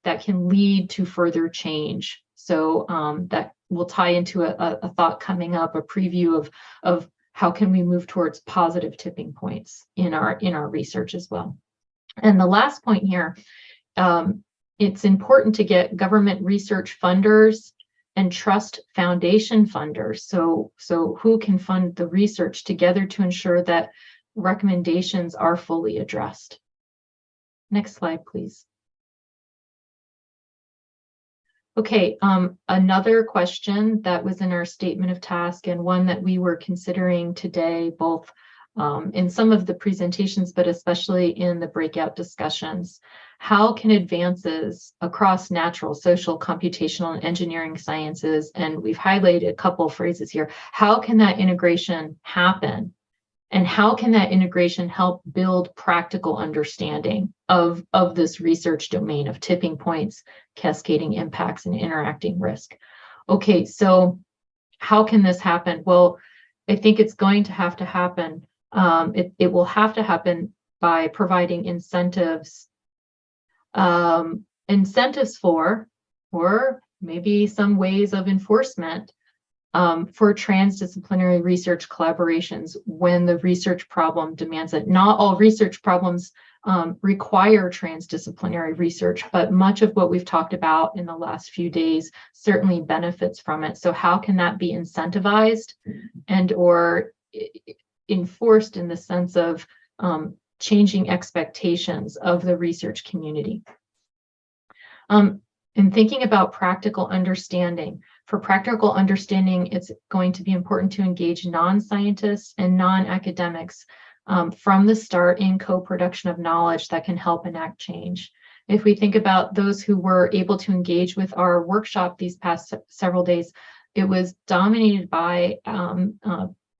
that can lead to further change. So that will tie into a thought coming up, a preview of how can we move towards positive tipping points in our research as well. And the last point here, it's important to get government research funders and trust foundation funders. So who can fund the research together to ensure that recommendations are fully addressed. Next slide, please. Okay, another question that was in our statement of task, and one that we were considering today, both in some of the presentations, but especially in the breakout discussions. How can advances across natural, social, computational, and engineering sciences, and we've highlighted a couple of phrases here, how can that integration happen? And how can that integration help build practical understanding of this research domain of tipping points, cascading impacts, and interacting risk? Okay, so how can this happen? Well, I think it's going to have to happen. It will have to happen by providing incentives for, or maybe some ways of enforcement for transdisciplinary research collaborations when the research problem demands it. Not all research problems require transdisciplinary research, but much of what we've talked about in the last few days certainly benefits from it. So how can that be incentivized and or enforced in the sense of changing expectations of the research community? In thinking about practical understanding, for practical understanding, it's going to be important to engage non-scientists and non-academics from the start in co-production of knowledge that can help enact change. If we think about those who were able to engage with our workshop these past several days, it was dominated by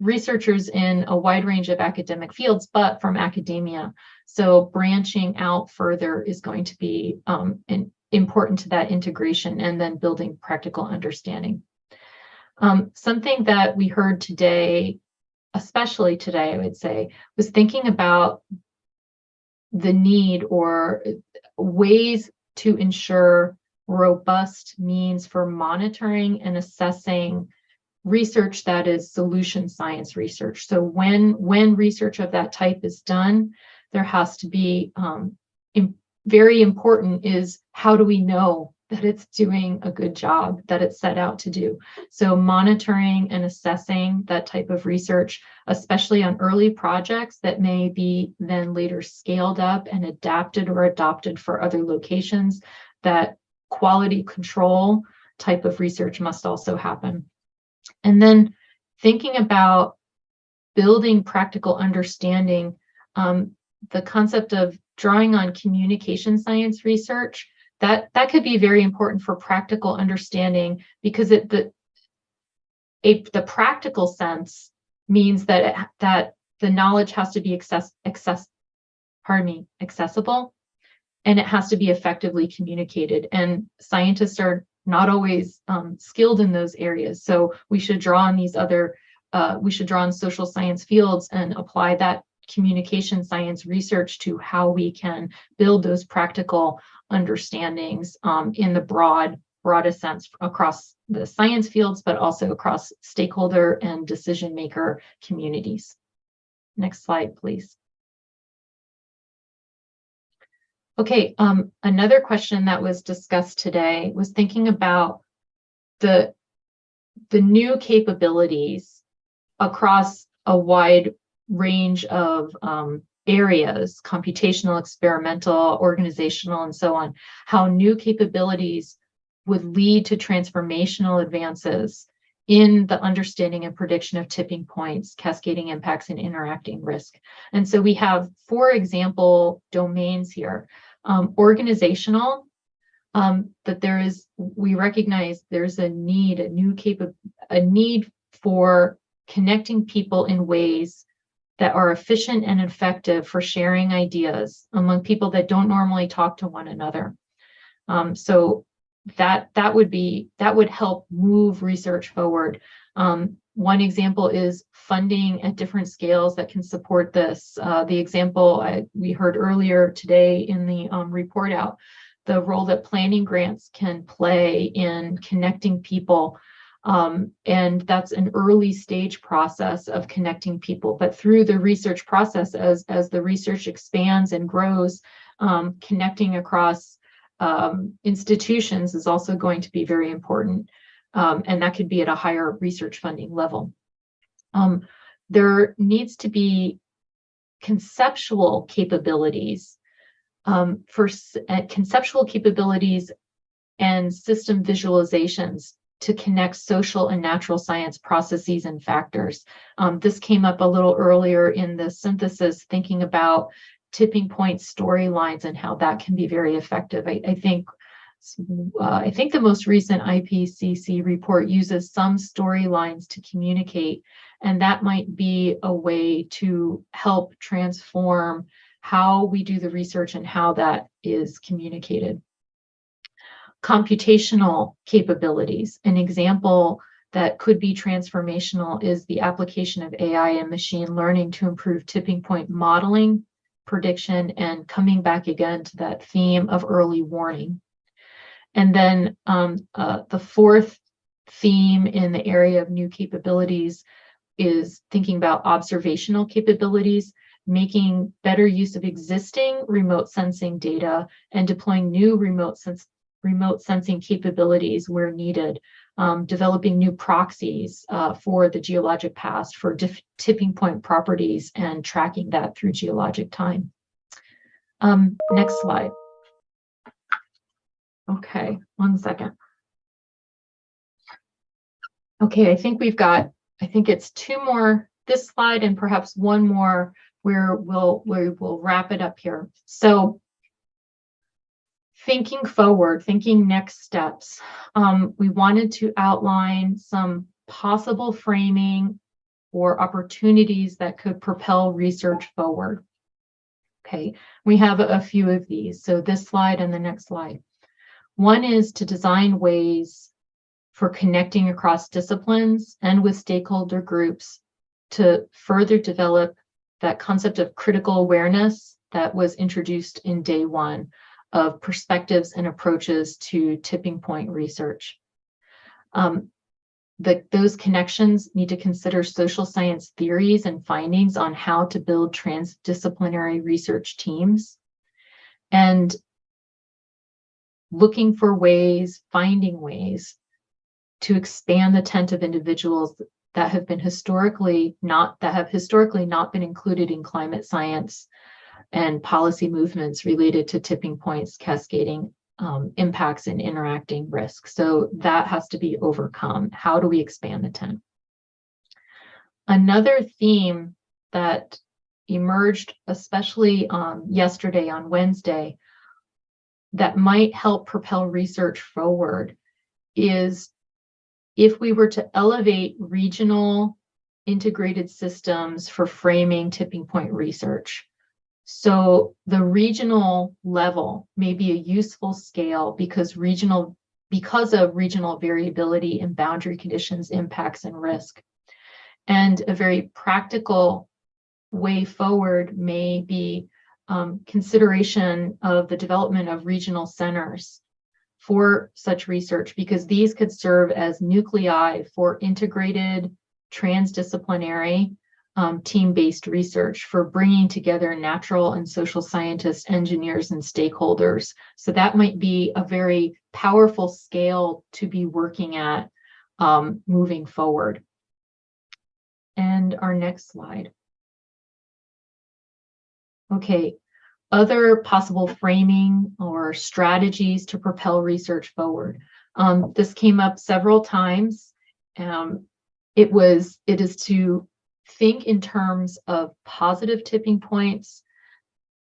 researchers in a wide range of academic fields, but from academia. So branching out further is going to be important to that integration and then building practical understanding. Something that we heard today, especially today, I would say, was thinking about the need or ways to ensure robust means for monitoring and assessing research that is solution science research. So when research of that type is done, there has to be very important is how do we know that it's doing a good job that it's set out to do? So monitoring and assessing that type of research, especially on early projects that may be then later scaled up and adapted or adopted for other locations, that quality control type of research must also happen. And then thinking about building practical understanding, the concept of drawing on communication science research, that could be very important for practical understanding, because the practical sense means that the knowledge has to be accessible, and it has to be effectively communicated. And scientists are not always skilled in those areas. So we should draw on these other, we should draw on social science fields and apply that communication science research to how we can build those practical understandings in the broadest sense across the science fields, but also across stakeholder and decision maker communities. Next slide, please. Okay, another question that was discussed today was thinking about the new capabilities across a wide range of areas, computational, experimental, organizational, and so on, how new capabilities would lead to transformational advances in the understanding and prediction of tipping points, cascading impacts, and interacting risk. And so we have 4 example domains here. Organizational, that we recognize there's a need, a need for connecting people in ways that are efficient and effective for sharing ideas among people that don't normally talk to one another. So that would help move research forward. One example is funding at different scales that can support this. The example we heard earlier today in the report out, the role that planning grants can play in connecting people. And that's an early stage process of connecting people. But through the research process, as the research expands and grows, connecting across institutions is also going to be very important. And that could be at a higher research funding level. There needs to be conceptual capabilities conceptual capabilities and system visualizations to connect social and natural science processes and factors. This came up a little earlier in the synthesis, thinking about tipping point storylines and how that can be very effective. I think the most recent IPCC report uses some storylines to communicate, and that might be a way to help transform how we do the research and how that is communicated. Computational capabilities. An example that could be transformational is the application of AI and machine learning to improve tipping point modeling, prediction, and coming back again to that theme of early warning. And then the fourth theme in the area of new capabilities is thinking about observational capabilities, making better use of existing remote sensing data and deploying new remote sensing capabilities where needed, developing new proxies for the geologic past, for tipping point properties, and tracking that through geologic time. Next slide. Okay, 1 second. Okay, I think it's 2 more, this slide and perhaps 1 more where we'll wrap it up here. So thinking forward, thinking next steps, we wanted to outline some possible framing or opportunities that could propel research forward. Okay, we have a few of these. So this slide and the next slide. One is to design ways for connecting across disciplines and with stakeholder groups to further develop that concept of critical awareness that was introduced in day 1 of perspectives and approaches to tipping point research. Those connections need to consider social science theories and findings on how to build transdisciplinary research teams, and looking for ways, finding ways to expand the tent of individuals that have historically not been included in climate science and policy movements related to tipping points, cascading, impacts and interacting risks. So that has to be overcome. How do we expand the tent? Another theme that emerged, especially yesterday on Wednesday, that might help propel research forward is if we were to elevate regional integrated systems for framing tipping point research. So the regional level may be a useful scale because of regional variability in boundary conditions, impacts, and risk. And a very practical way forward may be consideration of the development of regional centers for such research, because these could serve as nuclei for integrated transdisciplinary team-based research for bringing together natural and social scientists, engineers, and stakeholders. So that might be a very powerful scale to be working at moving forward. And our next slide. Okay, other possible framing or strategies to propel research forward. This came up several times. It is to think in terms of positive tipping points,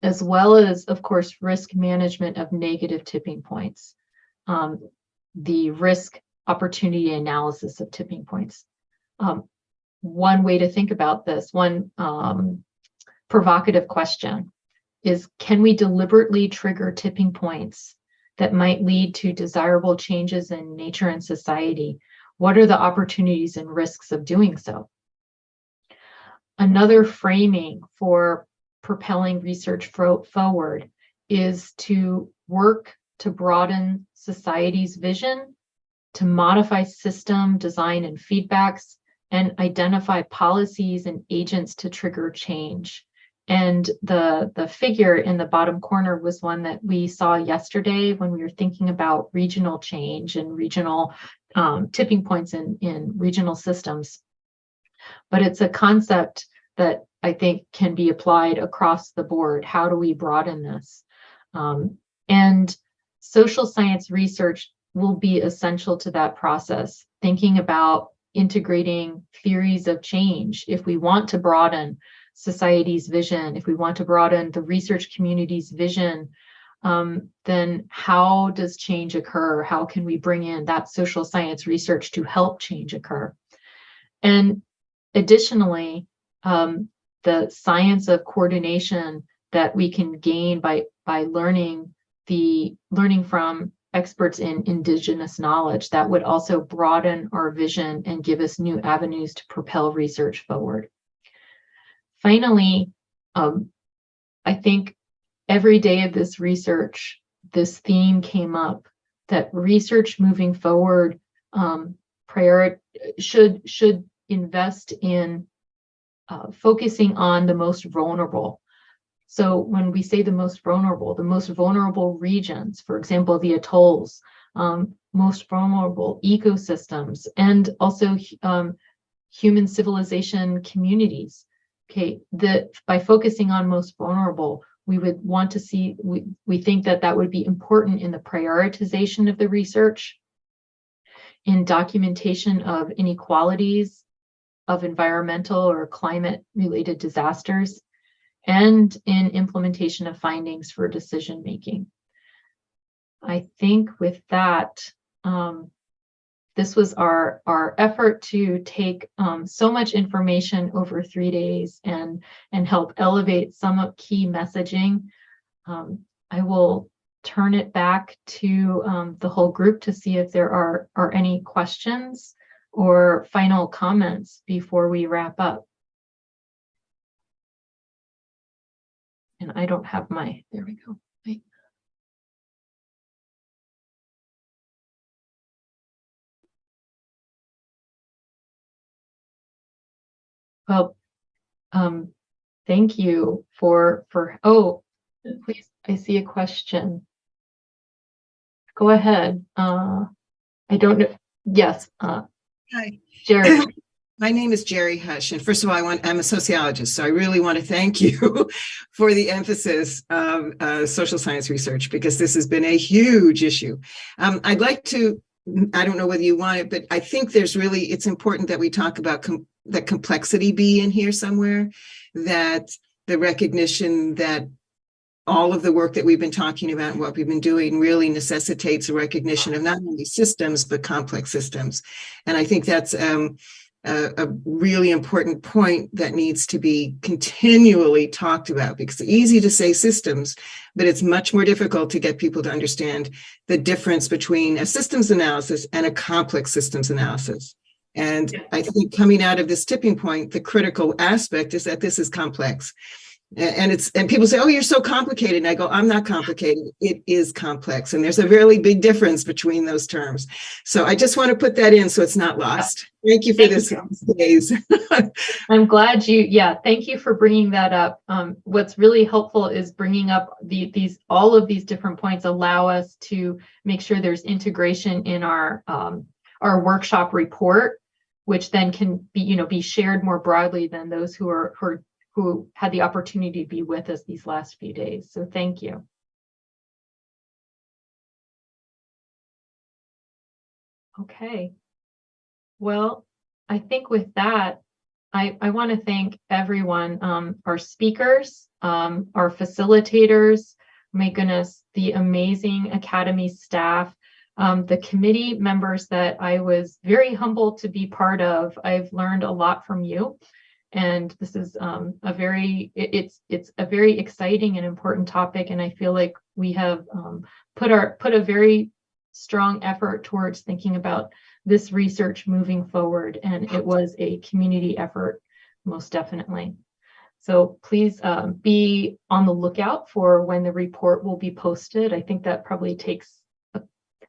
as well as, of course, risk management of negative tipping points. The risk opportunity analysis of tipping points. One way to think about this, one provocative question is, can we deliberately trigger tipping points that might lead to desirable changes in nature and society? What are the opportunities and risks of doing so? Another framing for propelling research forward is to work to broaden society's vision, to modify system design and feedbacks, and identify policies and agents to trigger change. And the figure in the bottom corner was one that we saw yesterday when we were thinking about regional change and regional tipping points in regional systems. But it's a concept that I think can be applied across the board. How do we broaden this? And social science research will be essential to that process, thinking about integrating theories of change. If we want to broaden society's vision, if we want to broaden the research community's vision, then how does change occur? How can we bring in that social science research to help change occur? And additionally, the science of coordination that we can gain by learning from experts in indigenous knowledge, that would also broaden our vision and give us new avenues to propel research forward. Finally, I think every day of this research, this theme came up that research moving forward should invest in focusing on the most vulnerable. So when we say the most vulnerable regions, for example, the atolls, most vulnerable ecosystems, and also human civilization communities. Okay, by focusing on most vulnerable, we would want to see, we think that would be important in the prioritization of the research, in documentation of inequalities of environmental or climate-related disasters, and in implementation of findings for decision making. I think with that, this was our effort to take so much information over 3 days and help elevate some key messaging. I will turn it back to the whole group to see if there are any questions or final comments before we wrap up. And I don't have there we go. Wait. Well, thank you for, please, I see a question. Go ahead. I don't know. Yes. Hi. Jared. My name is Jerry Hush, and first of all, I'm a sociologist, so I really want to thank you for the emphasis of social science research, because this has been a huge issue. I'd like to, I don't know whether you want it, but I think it's important that we talk about that complexity be in here somewhere, that the recognition that all of the work that we've been talking about and what we've been doing really necessitates a recognition of not only systems, but complex systems. And I think that's a really important point that needs to be continually talked about, because it's easy to say systems, but it's much more difficult to get people to understand the difference between a systems analysis and a complex systems analysis. And I think coming out of this tipping point, the critical aspect is that this is complex. And people say, oh, you're so complicated. And I go, I'm not complicated. It is complex. And there's a really big difference between those terms. So I just want to put that in so it's not lost. Thank you for this, days. I'm glad thank you for bringing that up. What's really helpful is bringing up all of these different points allow us to make sure there's integration in our workshop report, which then can be shared more broadly than those who had the opportunity to be with us these last few days. So thank you. Okay. Well, I think with that, I want to thank everyone, our speakers, our facilitators, my goodness, the amazing Academy staff, the committee members that I was very humbled to be part of. I've learned a lot from you. And this is it's a very exciting and important topic, and I feel like we have put a very strong effort towards thinking about this research moving forward, and it was a community effort, most definitely. So please be on the lookout for when the report will be posted. I think that probably takes a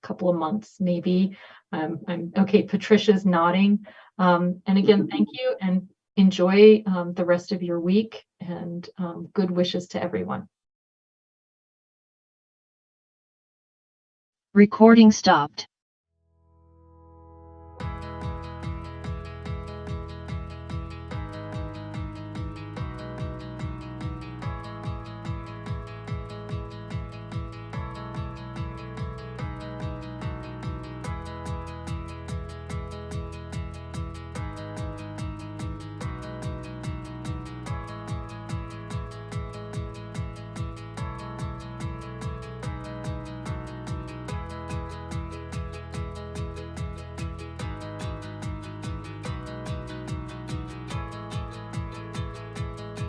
couple of months, maybe. I'm okay. Patricia's nodding, and again, thank you, and enjoy the rest of your week, and good wishes to everyone. Recording stopped.